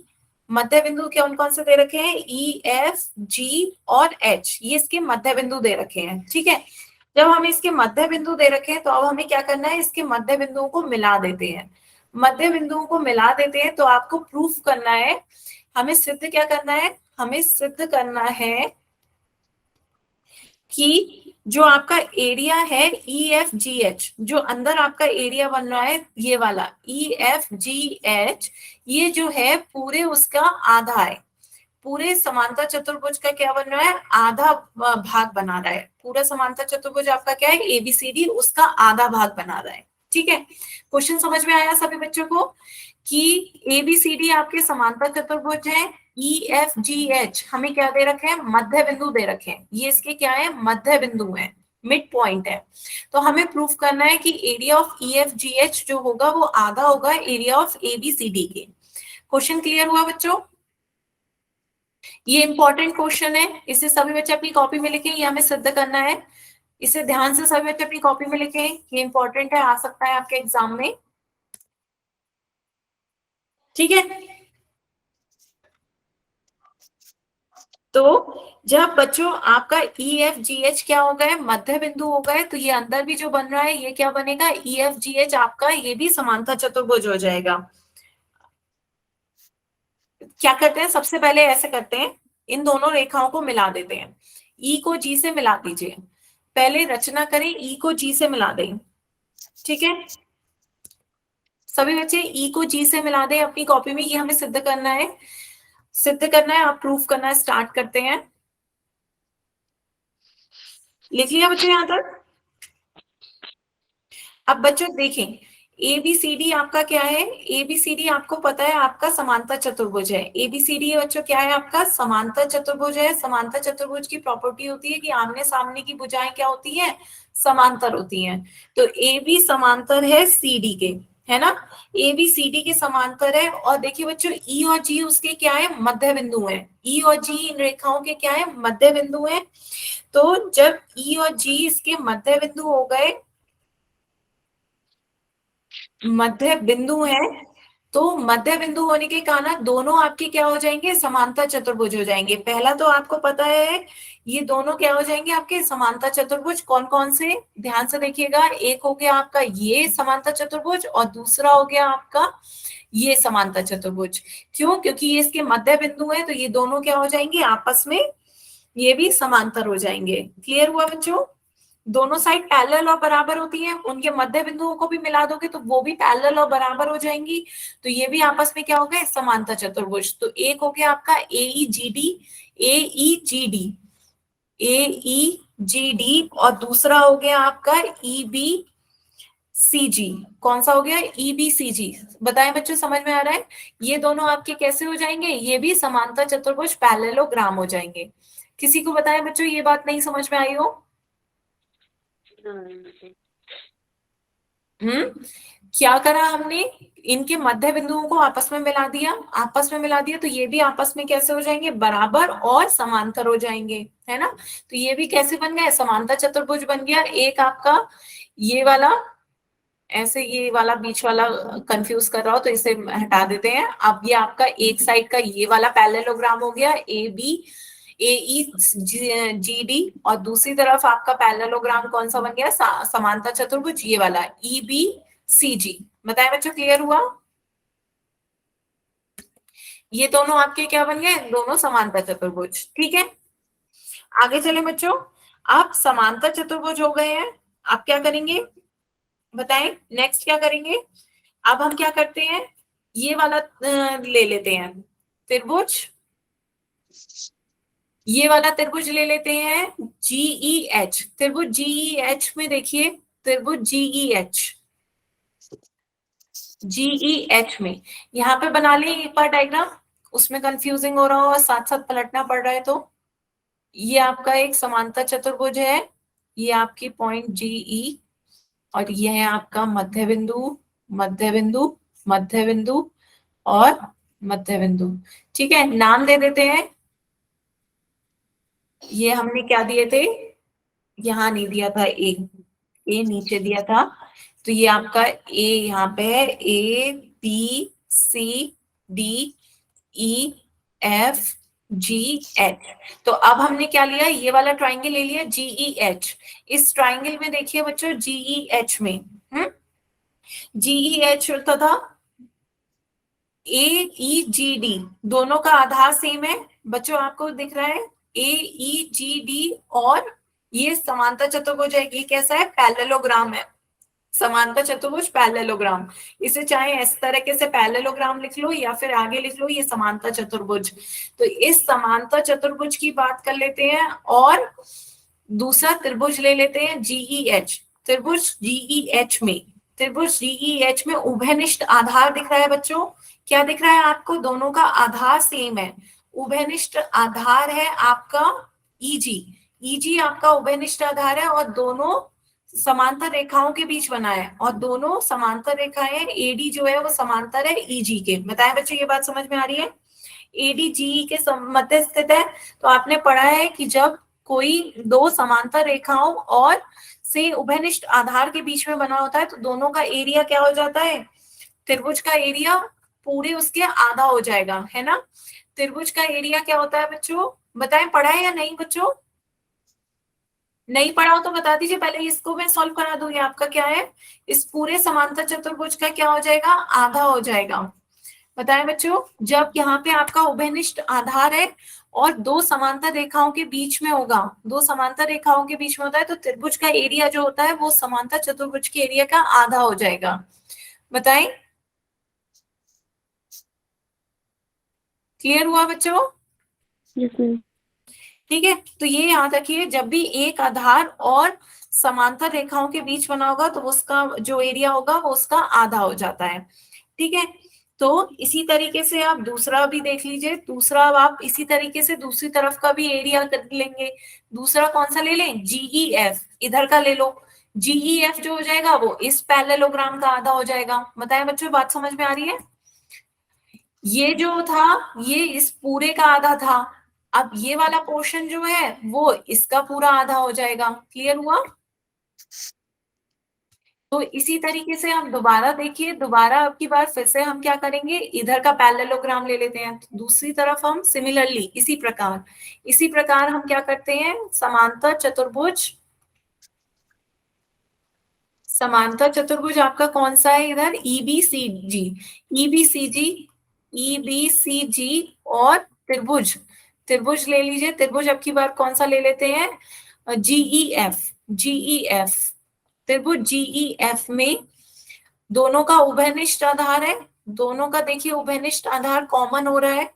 मध्य बिंदु कौन कौन से दे रखे हैं? EF G और H, ये इसके मध्य बिंदु दे रखे हैं। ठीक है, जब हम इसके मध्य बिंदु दे रखे हैं तो अब हमें क्या करना है? इसके मध्य बिंदुओं को मिला देते हैं। मध्य बिंदुओं को मिला देते हैं तो आपको प्रूफ करना है, हमें सिद्ध क्या करना है? हमें सिद्ध करना है कि जो आपका एरिया है EFGH, जो अंदर आपका एरिया बन रहा है ये वाला EFGH, ये जो है पूरे उसका आधा है। पूरे समांतर चतुर्भुज का क्या बन रहा है? आधा भाग बना रहा है। पूरा समांतर चतुर्भुज आपका क्या है? ABCD, उसका आधा भाग बना रहा है। ठीक है, क्वेश्चन समझ में आया सभी बच्चों को कि ABCD आपके समांतर चतुर्भुज है। EFGH हमें क्या दे रखे हैं? मध्य बिंदु दे रखे हैं। ये इसके क्या है? मध्य बिंदु है, मिड पॉइंट है। तो हमें प्रूफ करना है कि एरिया ऑफ EFGH जो होगा वो आधा होगा एरिया ऑफ ABCD के। क्वेश्चन क्लियर हुआ बच्चों? ये इंपॉर्टेंट क्वेश्चन है, इसे सभी बच्चे अपनी कॉपी में लिखें, ये हमें सिद्ध करना है। इसे ध्यान से सभी बच्चे अपनी कॉपी में लिखें, ये इंपॉर्टेंट है, आ सकता है आपके एग्जाम में। ठीक है, तो जब बच्चों आपका EFGH क्या हो गया? मध्य बिंदु हो गए, तो ये अंदर भी जो बन रहा है ये क्या बनेगा? EFGH आपका ये भी समांतर चतुर्भुज हो जाएगा। क्या करते हैं? सबसे पहले ऐसे करते हैं, इन दोनों रेखाओं को मिला देते हैं। E को G से मिला दीजिए। पहले रचना करें, E को G से मिला दें। ठीक है, सभी बच्चे E को G से मिला दें अपनी कॉपी में। ये हमें सिद्ध करना है, सिद्ध करना है, आप प्रूफ करना स्टार्ट करते हैं। लिख लिया बच्चों यहां तक? अब बच्चों देखें, ABCD आपका क्या है? ABCD आपको पता है आपका समांतर चतुर्भुज है। ABCD बच्चों क्या है? आपका समांतर चतुर्भुज है। समांतर चतुर्भुज की प्रॉपर्टी होती है कि आमने सामने की भुजाएं क्या होती हैं? समांतर होती हैं। तो AB समांतर है CD के। है ना, ए बी सी डी के समांतर है। और देखिए बच्चों ई और जी उसके क्या है, मध्य बिंदु है। ई और जी इन रेखाओं के क्या है, मध्य बिंदु है। तो जब ई और जी इसके मध्य बिंदु हो गए, मध्य बिंदु है, तो मध्य बिंदु होने के कारण दोनों आपके क्या हो जाएंगे, समांतर चतुर्भुज हो जाएंगे। पहला तो आपको पता है ये दोनों क्या हो जाएंगे आपके समांतर चतुर्भुज। कौन कौन से, ध्यान से देखिएगा, एक हो गया आपका ये समांतर चतुर्भुज और दूसरा हो गया आपका ये समांतर चतुर्भुज। क्यों, क्योंकि ये इसके मध्य बिंदु है, तो ये दोनों क्या हो जाएंगे आपस में, ये भी समांतर हो जाएंगे। क्लियर हुआ बच्चों, दोनों साइड पैरेलल और बराबर होती हैं, उनके मध्य बिंदुओं को भी मिला दोगे तो वो भी पैरेलल और बराबर हो जाएंगी, तो ये भी आपस में क्या हो गए, समांतर चतुर्भुज। तो एक हो गया आपका AEGD, AEGD, AEGD, और दूसरा हो गया आपका EBCG। कौन सा हो गया, EBCG। बताएं बच्चों, समझ में आ रहा है, ये दोनों आपके कैसे हो जाएंगे, ये भी समांतर चतुर्भुज पैरेललोग्राम हो जाएंगे। किसी को बताएं बच्चों ये बात नहीं समझ में आई हो? क्या करा हमने, इनके मध्य बिंदुओं को आपस में मिला दिया, आपस में मिला दिया, तो ये भी आपस में कैसे हो जाएंगे, बराबर और समांतर हो जाएंगे, है ना। तो ये भी कैसे बन गए, समांतर चतुर्भुज बन गया। एक आपका ये वाला, ऐसे ये वाला बीच वाला कंफ्यूज कर रहा हो तो इसे हटा देते हैं। अब ये आपका एक साइड का ये वाला पैरेललोग्राम हो गया AEGD, और दूसरी तरफ आपका पैरेललोग्राम कौन सा बन गया, समांतर चतुर्भुज ये वाला EBCG। बताएं बच्चों, क्लियर हुआ? ये दोनों आपके क्या बन गए, दोनों समांतर चतुर्भुज। ठीक है, आगे चले बच्चों। आप समांतर चतुर्भुज हो गए हैं, आप क्या करेंगे बताएं, नेक्स्ट क्या करेंगे। अब हम क्या करते हैं, ये वाला ले लेते हैं त्रिभुज, ये वाला त्रिभुज ले लेते हैं GEH। त्रिभुज GEH में देखिए, त्रिभुज GEH में यहाँ पे बना लें एक बार डायग्राम, उसमें कंफ्यूजिंग हो रहा हो और साथ साथ पलटना पड़ रहा है तो। ये आपका एक समांतर चतुर्भुज है, ये आपकी पॉइंट GE, और ये है आपका मध्य बिंदु, मध्य बिंदु, मध्य बिंदु और मध्य बिंदु। ठीक है, नाम दे देते हैं। ये हमने क्या दिए थे, यहाँ नहीं दिया था, ए नीचे दिया था, तो ये आपका ए यहाँ पे है, ABCDEFGH। तो अब हमने क्या लिया, ये वाला ट्राइंगल ले लिया GEH। इस ट्राइंगल में देखिए बच्चों GEH में GEH तथा AEGD दोनों का आधार सेम है बच्चों, आपको दिख रहा है AEGD, और ये समांतर चतुर्भुज है। ये कैसा है, पैरेललोग्राम है, समांतर चतुर्भुज पैरेललोग्राम। इसे चाहे इस तरीके से पैरेललोग्राम लिख लो या फिर आगे लिख लो ये समांतर चतुर्भुज। तो इस समांतर चतुर्भुज की बात कर लेते हैं, और दूसरा त्रिभुज ले लेते हैं GEH। त्रिभुज GEH में, त्रिभुज GEH में उभयनिष्ठ आधार दिख रहा है बच्चों, क्या दिख रहा है आपको, दोनों का आधार सेम है, उभयनिष्ठ आधार है आपका EG आपका उभयनिष्ठ आधार है, और दोनों समांतर रेखाओं के बीच बना है, और दोनों समांतर रेखाएं AD जो है वो समांतर है EG के। बताएं बच्चों, ये बात समझ में आ रही है, AD GE के मध्य स्थित है। तो आपने पढ़ा है कि जब कोई दो समांतर रेखाओं और से उभयनिष्ठ आधार के बीच में बना होता है तो दोनों का एरिया क्या हो जाता है, त्रिभुज का एरिया पूरे उसके आधा हो जाएगा, है ना। त्रिभुज का एरिया क्या होता है बच्चों, बताएं, पढ़ा है या नहीं बच्चों? नहीं पढ़ा हो तो बता दीजिए, पहले इसको मैं सॉल्व करा दूंगी। आपका क्या है, इस पूरे समांतर चतुर्भुज का क्या हो जाएगा, आधा हो जाएगा। बताएं बच्चों, जब यहाँ पे आपका उभयनिष्ठ आधार है और दो समांतर रेखाओं के बीच में होगा, दो समांतर रेखाओं के बीच में होता है, तो त्रिभुज का एरिया जो होता है वो समांतर चतुर्भुज के एरिया का आधा हो जाएगा। बताएं, क्लियर हुआ बच्चों? Yes ma'am. ठीक है, तो ये याद रखिए, जब भी एक आधार और समांतर रेखाओं के बीच बना होगा तो उसका जो एरिया होगा वो उसका आधा हो जाता है। ठीक है, तो इसी तरीके से आप दूसरा भी देख लीजिए, दूसरा आप इसी तरीके से दूसरी तरफ का भी एरिया कर लेंगे। दूसरा कौन सा ले लें, GEF, इधर का ले लो, GEF जो हो जाएगा वो इस पैरेललोग्राम का आधा हो जाएगा। बताएं बच्चों, बात समझ में आ रही है? ये जो था ये इस पूरे का आधा था, अब ये वाला पोर्शन जो है वो इसका पूरा आधा हो जाएगा। क्लियर हुआ? तो इसी तरीके से हम दोबारा देखिए, दोबारा अब की बार फिर से हम क्या करेंगे, इधर का पैरेललोग्राम ले लेते हैं, दूसरी तरफ हम सिमिलरली इसी प्रकार हम क्या करते हैं, समांतर चतुर्भुज आपका कौन सा है इधर, ईबीसीजी, ईबीसीजी, ईबीसीजी और त्रिभुज, त्रिभुज ले लीजिए, त्रिभुज अब की बार कौन सा ले लेते हैं, जीईएफ, जीईएफ, त्रिभुज जीईएफ में दोनों का उभयनिष्ठ आधार है, दोनों का देखिए उभयनिष्ठ आधार कॉमन हो रहा है,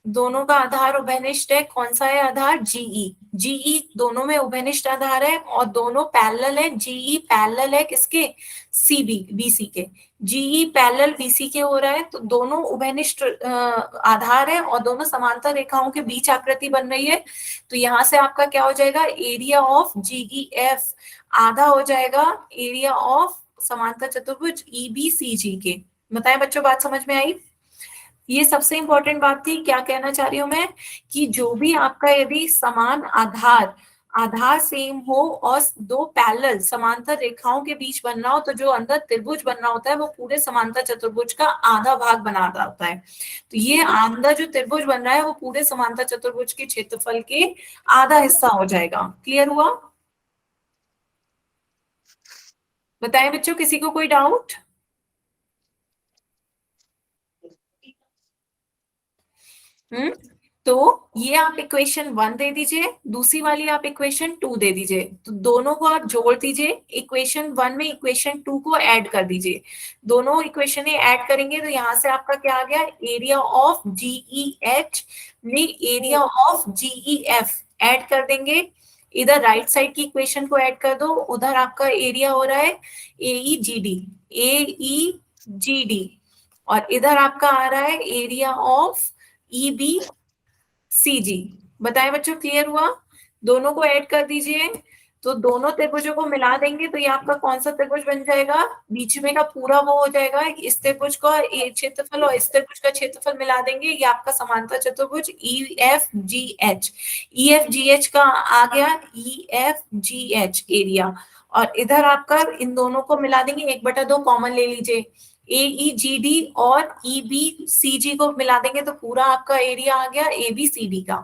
दोनों का आधार उभयनिष्ठ है, कौन सा है आधार, जीई, जीई दोनों में उभयनिष्ठ आधार है और दोनों पैरेलल है, जीई पैरेलल है किसके, सीबी बीसी के, जीई पैरेलल बीसी के हो रहा है, तो दोनों उभयनिष्ठ आधार है और दोनों समांतर रेखाओं के बीच आकृति बन रही है, तो यहाँ से आपका क्या हो जाएगा, एरिया ऑफ जीईएफ आधा हो जाएगा एरिया ऑफ समांतर चतुर्भुज ईबीसीजी के। बताएं बच्चों, बात समझ में आई? ये सबसे इंपॉर्टेंट बात थी, क्या कहना चाह रही हूं मैं, कि जो भी आपका यदि समान आधार सेम हो और दो पैरेलल समांतर रेखाओं के बीच बनना हो, तो जो अंदर त्रिभुज बनना होता है वो पूरे समांतर चतुर्भुज का आधा भाग बना रहा होता है, तो ये अंदर जो त्रिभुज बन रहा है वो पूरे समांतर चतुर्भुज के क्षेत्रफल के आधा हिस्सा हो जाएगा। क्लियर हुआ? बताएं बच्चों, किसी को कोई डाउट? तो ये आप इक्वेशन 1 दे दीजिए, दूसरी वाली आप इक्वेशन 2 दे दीजिए, तो दोनों को आप जोड़ दीजिए, इक्वेशन 1 में इक्वेशन 2 को ऐड कर दीजिए, दोनों इक्वेशन ऐड करेंगे तो यहाँ से आपका क्या आ गया, एरिया ऑफ जीईएच में एरिया ऑफ जीईएफ ऐड कर देंगे, इधर राइट साइड की इक्वेशन को ऐड कर दो, उधर आपका एरिया हो रहा है एईजीडी, एईजीडी, और इधर आपका आ रहा है एरिया ऑफ ईबीसीजी। बताएं बच्चों, क्लियर हुआ? दोनों को ऐड कर दीजिए, तो दोनों त्रिभुजों को मिला देंगे तो ये आपका कौन सा त्रिभुज बन जाएगा, बीच में का पूरा वो हो जाएगा, इस त्रिभुज का क्षेत्रफल और इस त्रिभुज का क्षेत्रफल मिला देंगे, ये आपका समांतर चतुर्भुज ईएफजीएच, ईएफजीएच का आ गया ईएफजीएच एरिया, और इधर आपका इन दोनों को मिला देंगे, 1/2 कॉमन ले लीजिए, एईजीडी और ईबीसीजी को मिला देंगे तो पूरा आपका एरिया आ गया एबीसीडी का,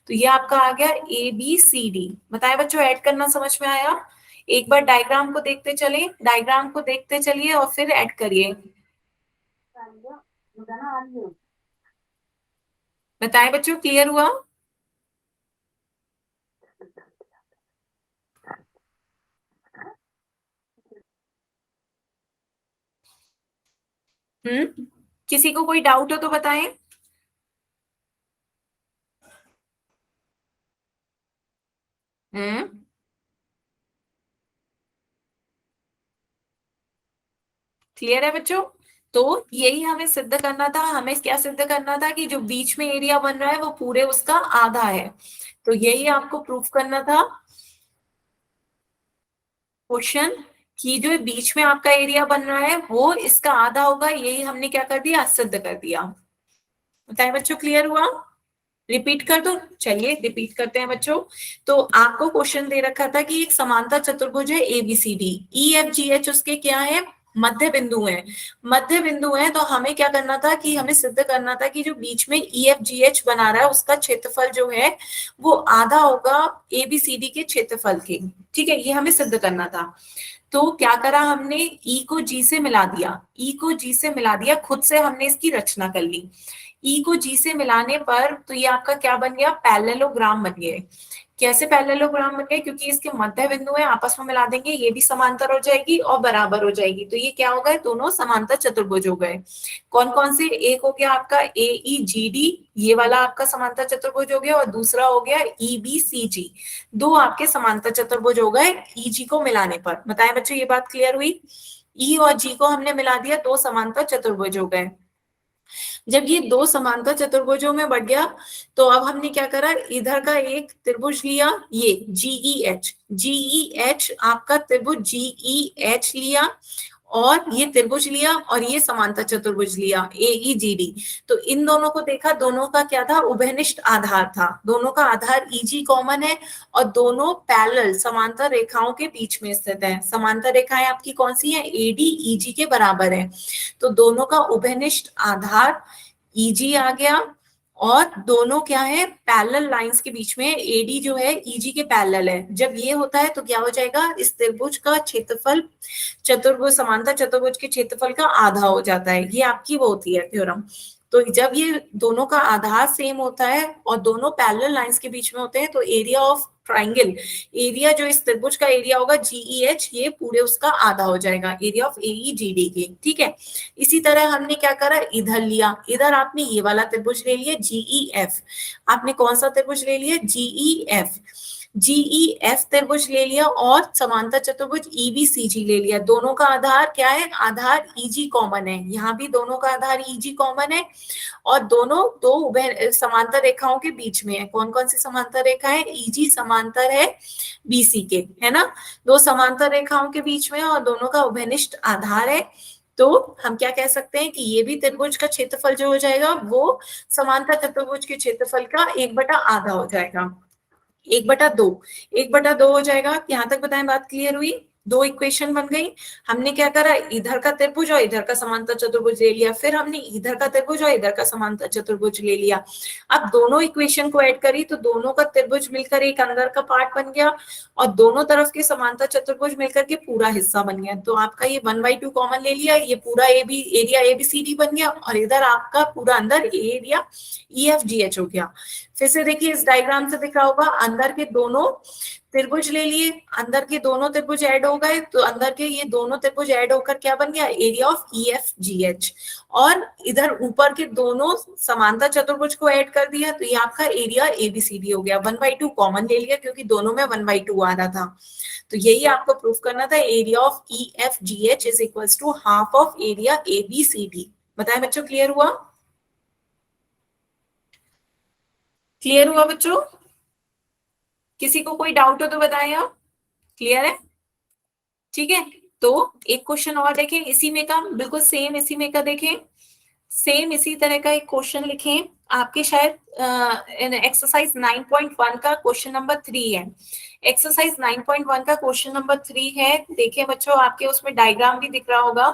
तो ये आपका आ गया एबीसीडी। बताएं बच्चों, ऐड करना समझ में आया? एक बार डायग्राम को देखते चले, डायग्राम को देखते चलिए और फिर ऐड करिए। बताएं बच्चों, क्लियर हुआ? किसी को कोई डाउट हो तो बताएं। क्लियर है बच्चों? तो यही हमें सिद्ध करना था, हमें क्या सिद्ध करना था कि जो बीच में एरिया बन रहा है वो पूरे उसका आधा है, तो यही आपको प्रूफ करना था क्वेश्चन, कि जो बीच में आपका एरिया बन रहा है वो इसका आधा होगा, यही हमने क्या कर दिया, सिद्ध कर दिया। बताएं बच्चों, क्लियर हुआ? रिपीट कर दो, चलिए रिपीट करते हैं बच्चों। तो आपको क्वेश्चन दे रखा था कि एक समांतर चतुर्भुज है ABCD, E F G H उसके क्या है, मध्य बिंदु है, मध्य बिंदु है, तो हमें क्या करना था कि हमें सिद्ध करना था कि जो बीच में ई एफ जी एच बना रहा है उसका क्षेत्रफल जो है वो आधा होगा एबीसीडी के क्षेत्रफल के, ठीक है, ये हमें सिद्ध करना था। तो क्या करा हमने, ई को जी से मिला दिया, ई को जी से मिला दिया, खुद से हमने इसकी रचना कर ली, ई को जी से मिलाने पर तो ये आपका क्या बन गया, पैरेललोग्राम बन गए। कैसे पैरेललोग्राम बन गए, क्योंकि इसके मध्य बिंदु है, आपस में मिला देंगे, ये भी समांतर हो जाएगी और बराबर हो जाएगी, तो ये क्या हो गए, दोनों समांतर चतुर्भुज हो गए। कौन कौन से, एक हो गया आपका एईजीडी, ये वाला आपका समांतर चतुर्भुज हो गया, और दूसरा हो गया ईबीसीजी, दो आपके समांतर चतुर्भुज हो गए ईजी को मिलाने पर। बताएं बच्चों, ये बात क्लियर हुई? ई और जी को हमने मिला दिया, दो समांतर चतुर्भुज हो गए। जब ये दो समांतर चतुर्भुजों में बढ़ गया तो अब हमने क्या करा, इधर का एक त्रिभुज लिया, ये जीईएच आपका त्रिभुज जीईएच लिया, और ये त्रिभुज लिया, और ये समांतर चतुर्भुज लिया एईजीडी। तो इन दोनों को देखा, दोनों का क्या था, उभयनिष्ठ आधार था, दोनों का आधार ईजी कॉमन है, और दोनों पैरेलल समांतर रेखाओं के बीच में स्थित है। समांतर रेखाएं आपकी कौन सी है, एडी ईजी के बराबर है, तो दोनों का उभयनिष्ठ आधार ईजी आ गया, और दोनों क्या है, पैरेलल लाइंस के बीच में, एडी जो है ईजी के पैरेलल है। जब ये होता है तो क्या हो जाएगा, इस त्रिभुज का क्षेत्रफल चतुर्भुज समांतर चतुर्भुज के क्षेत्रफल का आधा हो जाता है। ये आपकी वो होती है थ्योरम। तो जब ये दोनों का आधार सेम होता है और दोनों पैरेलल लाइंस के बीच में होते हैं, तो एरिया ऑफ ट्राइंगल, एरिया जो इस त्रिभुज का एरिया होगा जीईएच, ये पूरे उसका आधा हो जाएगा एरिया ऑफ एईजीडी के। ठीक है, इसी तरह हमने क्या करा, इधर लिया, इधर आपने ये वाला त्रिभुज ले लिया जीईएफ, आपने कौन सा त्रिभुज ले लिया, जीईएफ त्रिभुज ले लिया, और समांतर चतुर्भुज ईबीसीजी ले लिया। दोनों का आधार क्या है, आधार ईजी कॉमन है, यहाँ भी दोनों का आधार ईजी कॉमन है, और दोनों दो उभय समांतर रेखाओं के बीच में है। कौन कौन सी समांतर रेखा है, ईजी समांतर है बीसी के, है ना, दो समांतर रेखाओं के बीच में, और दोनों का उभयनिष्ठ आधार है। तो हम क्या कह सकते हैं कि ये भी त्रिभुज का क्षेत्रफल जो हो जाएगा वो समांतर चतुर्भुज के क्षेत्रफल का 1/8 हो जाएगा, 1/2, 1/2 हो जाएगा। यहाँ तक बताएं, बात क्लियर हुई, दो इक्वेशन बन गई। हमने क्या करा, इधर का त्रिभुज और इधर का समांतर चतुर्भुज ले लिया, फिर हमने इधर का त्रिभुज और इधर का समांतर चतुर्भुज ले लिया। अब दोनों इक्वेशन को ऐड करी तो दोनों का त्रिभुज मिलकर एक अंदर का पार्ट बन गया, और दोनों तरफ के समांतर चतुर्भुज मिलकर के पूरा हिस्सा बन गया। तो आपका ये 1/2 कॉमन ले लिया, ये पूरा एरिया एबीसीडी बन गया, और इधर आपका पूरा अंदर एरिया ईएफजीएच हो गया। फिर से देखिए, इस डायग्राम से दिख रहा होगा, अंदर के दोनों त्रिभुज ले लिए, अंदर के दोनों त्रिभुज ऐड हो गए, तो अंदर के ये दोनों त्रिभुज ऐड होकर क्या बन गया, एरिया ऑफ ईएफजीएच, और इधर ऊपर के दोनों समांतर चतुर्भुज को ऐड कर दिया, तो ये आपका एरिया एबीसीडी हो गया। 1/2 कॉमन ले लिया क्योंकि दोनों में 1/2 आ रहा था, तो यही आपको प्रूफ करना था, area of EFGH is equals to half of area ABCD. बताएं बच्चों, क्लियर हुआ, क्लियर हुआ बच्चों? किसी को कोई डाउट हो तो बताएं आप, क्लियर है? ठीक है, तो एक क्वेश्चन और देखें इसी में का, बिल्कुल सेम इसी में का देखें, सेम इसी तरह का एक क्वेश्चन लिखें। आपके शायद एक्सरसाइज 9.1 का क्वेश्चन नंबर 3 है, एक्सरसाइज 9.1 का क्वेश्चन नंबर 3 है। देखिए बच्चों, आपके उसमें डायग्राम भी दिख रहा होगा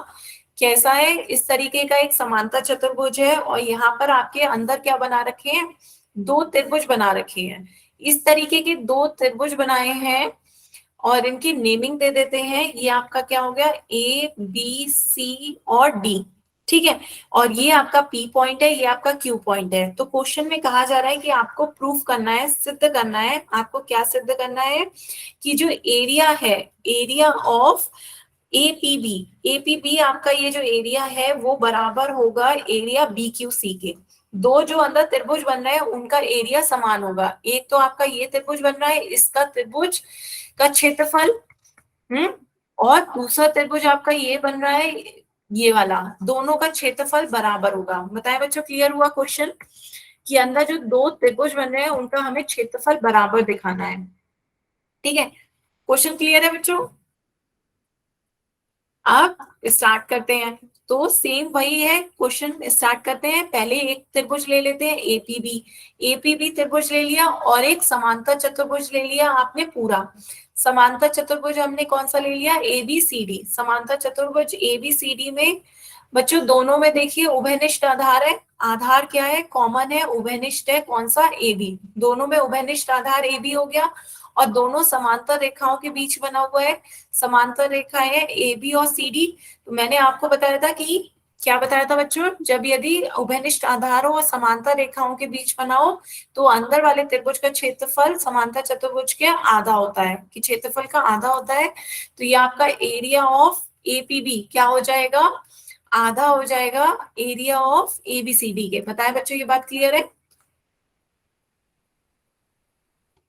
कैसा है, इस तरीके का एक समांतर चतुर्भुज है, और यहाँ पर आपके अंदर क्या बना रखे हैं, दो त्रिभुज बना रखे हैं। इस तरीके के दो त्रिभुज बनाए हैं, और इनकी नेमिंग दे देते हैं। ये आपका क्या हो गया, ए बी सी और डी, ठीक है, और ये आपका पी पॉइंट है, ये आपका क्यू पॉइंट है। तो क्वेश्चन में कहा जा रहा है कि आपको प्रूफ करना है, सिद्ध करना है, आपको क्या सिद्ध करना है कि जो एरिया है, एरिया ऑफ एपीबी आपका ये जो एरिया है वो बराबर होगा एरिया बीक्यूसी के। दो जो अंदर त्रिभुज बन रहे हैं उनका एरिया समान होगा। एक तो आपका ये त्रिभुज बन रहा है, इसका त्रिभुज का क्षेत्रफल, और दूसरा त्रिभुज आपका ये बन रहा है, ये वाला, दोनों का क्षेत्रफल बराबर होगा। बताएं बच्चों, क्लियर हुआ क्वेश्चन कि अंदर जो दो त्रिभुज बन रहे हैं उनका हमें क्षेत्रफल बराबर दिखाना है। ठीक है, क्वेश्चन क्लियर है बच्चों? अब स्टार्ट करते हैं। तो सेम वही है, क्वेश्चन स्टार्ट करते हैं। पहले एक त्रिभुज ले लेते हैं एपीबी त्रिभुज ले लिया, और एक समांतर चतुर्भुज ले लिया आपने पूरा। समांतर चतुर्भुज हमने कौन सा ले लिया, एबीसीडी। समांतर चतुर्भुज एबीसीडी में बच्चों दोनों में देखिए उभयनिष्ठ आधार है, आधार क्या है, कॉमन है, उभयनिष्ठ है, कौन सा, एबी। दोनों में उभयनिष्ठ आधार एबी हो गया, और दोनों समांतर रेखाओं के बीच बना हुआ है। समांतर रेखा है ए बी और सी डी। तो मैंने आपको बताया था कि क्या बताया था बच्चों, जब यदि उभयनिष्ठ आधार हो और समांतर रेखाओं के बीच बना हो तो अंदर वाले त्रिभुज का क्षेत्रफल समांतर चतुर्भुज के आधा होता है, कि क्षेत्रफल का आधा होता है। तो ये आपका एरिया ऑफ एपीबी क्या हो जाएगा, आधा हो जाएगा एरिया ऑफ एबीसीडी के। बताएं बच्चों, ये बात क्लियर है?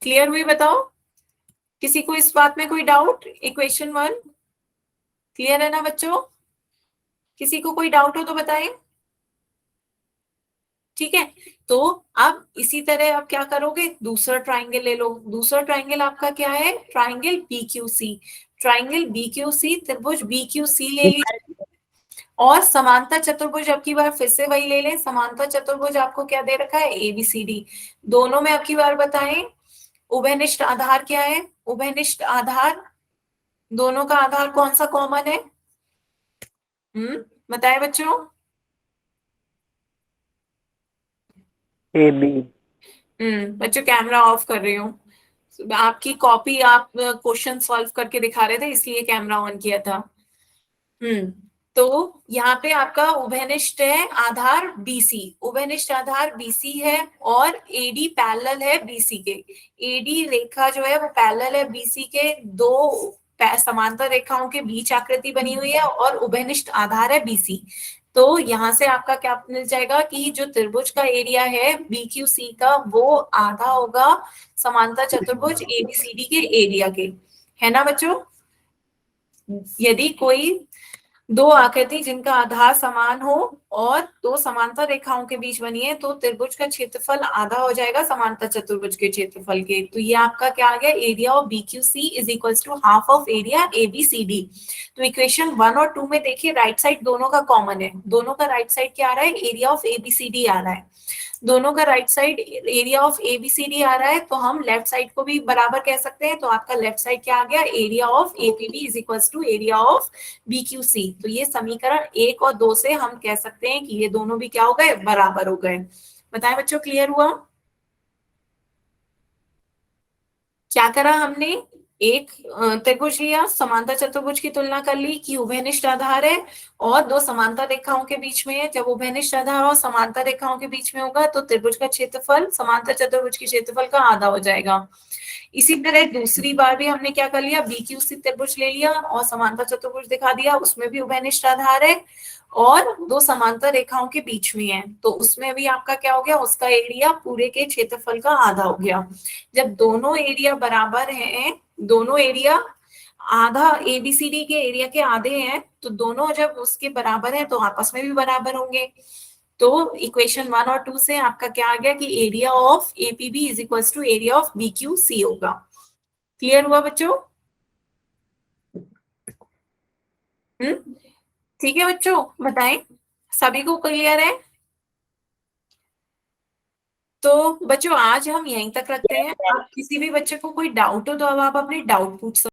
क्लियर हुई? बताओ, किसी को इस बात में कोई डाउट? इक्वेशन 1 क्लियर है ना बच्चों? किसी को कोई डाउट हो तो बताएं। ठीक है, तो अब इसी तरह आप क्या करोगे, दूसरा ट्राइंगल ले लो। दूसरा ट्राइंगल आपका क्या है, ट्राइंगल BQC। ट्राइंगल BQC, त्रिभुज BQC ले लीजिए। और समांतर चतुर्भुज अब की बार फिर से वही ले लें। समांतर चतुर्भुज आपको क्या दे रखा है, ABCD। दोनों में अब की बार बताएं उभयनिष्ठ आधार क्या है। उभयनिष्ठ आधार, दोनों का आधार कौन सा कॉमन है, बताएं बच्चों। AB। बच्चों कैमरा ऑफ कर रही हूँ, आपकी कॉपी आप क्वेश्चन सॉल्व करके दिखा रहे थे इसलिए कैमरा ऑन किया था। तो यहाँ पे आपका उभयनिष्ठ है आधार BC, उभयनिष्ठ आधार BC है और AD पैरेलल है BC के। AD रेखा जो है वो पैरेलल है BC के, दो समांतर रेखाओं के बीच आकृति बनी हुई है और उभयनिष्ठ आधार है BC। तो यहाँ से आपका क्या मिल जाएगा कि जो त्रिभुज का एरिया है BQC का वो आधा होगा समांतर चतुर्भुज ABCD के एरिया के, है ना बच्चों। यदि कोई दो आकृति जिनका आधार समान हो और दो समांतर रेखाओं के बीच बनी है तो त्रिभुज का क्षेत्रफल आधा हो जाएगा समांतर चतुर्भुज के क्षेत्रफल के। तो ये आपका क्या आ गया, area of BQC is equals to half of area ABCD। तो इक्वेशन 1 और 2 में देखिए राइट साइड दोनों का कॉमन है, दोनों का राइट साइड क्या आ रहा है, एरिया ऑफ ABCD आ रहा है। दोनों का right side area of ABCD आ रहा है तो हम लेफ्ट साइड को भी बराबर कह सकते हैं। तो आपका लेफ्ट साइड क्या आ गया, area of APB is equals to area of BQC। तो ये समीकरण 1 और 2 से हम कह सकते हैं कि ये दोनों भी क्या हो गए, बराबर हो गए। बताएं बच्चों, क्लियर हुआ। क्या करा हमने, एक त्रिभुज लिया, समांतर चतुर्भुज की तुलना कर ली कि उभयनिष्ठ आधार है और दो समांतर रेखाओं के बीच में है। जब उभयनिष्ठ आधार और समांतर रेखाओं के बीच में होगा तो त्रिभुज का क्षेत्रफल समांतर चतुर्भुज के क्षेत्रफल का आधा हो जाएगा। इसी तरह दूसरी बार भी हमने क्या कर लिया, BQC त्रिभुज ले लिया और समांतर चतुर्भुज दिखा दिया, उसमें भी उभयनिष्ठ आधार है और दो समांतर रेखाओं के बीच में है तो उसमें भी आपका क्या हो गया, उसका एरिया पूरे के क्षेत्रफल का आधा हो गया। जब दोनों एरिया बराबर हैं, दोनों एरिया आधा ABCD के एरिया के आधे हैं तो दोनों जब उसके बराबर हैं तो आपस में भी बराबर होंगे। तो इक्वेशन 1 और 2 से आपका क्या आ गया कि area of APB is equals to area of BQC होगा। क्लियर हुआ बच्चों। ठीक है बच्चों, बताएं सभी को क्लियर है। तो बच्चों आज हम यहीं तक रखते हैं। आप किसी भी बच्चे को कोई डाउट हो तो अब आप अपने डाउट पूछ सकते हैं।